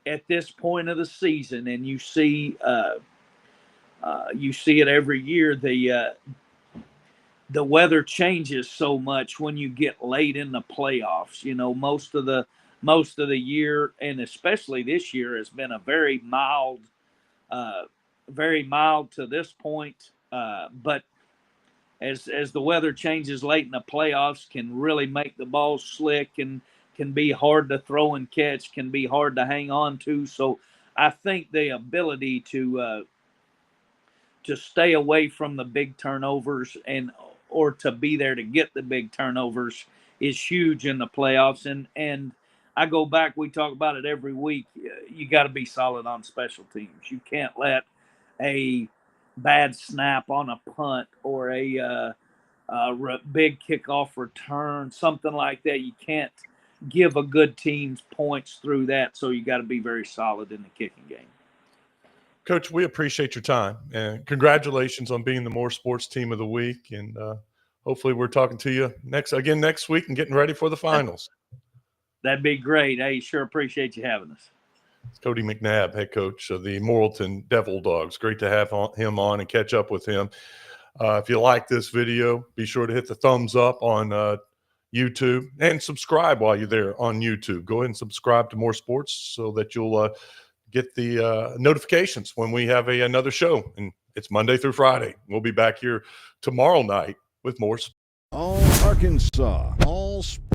at this point of the season, and you see it every year. The weather changes so much when you get late in the playoffs. Most of the year, and especially this year, has been a very mild to this point. But as the weather changes late in the playoffs, can really make the ball slick and can be hard to throw and catch, can be hard to hang on to. So I think the ability to stay away from the big turnovers or to be there to get the big turnovers is huge in the playoffs. And I go back, we talk about it every week. You got to be solid on special teams. You can't let a bad snap on a punt or a big kickoff return, something like that. You can't give a good team's points through that. So you got to be very solid in the kicking game. Coach, we appreciate your time, and congratulations on being the More Sports Team of the Week. And hopefully we're talking to you next week and getting ready for the finals. That'd be great. Hey, sure appreciate you having us. It's Cody McNabb, head coach of the Morrilton Devil Dogs. Great to have him on and catch up with him. If you like this video, be sure to hit the thumbs up on YouTube and subscribe while you're there on YouTube. Go ahead and subscribe to More Sports so that you'll get the notifications when we have another show. And it's Monday through Friday. We'll be back here tomorrow night with more. All Arkansas, all sports.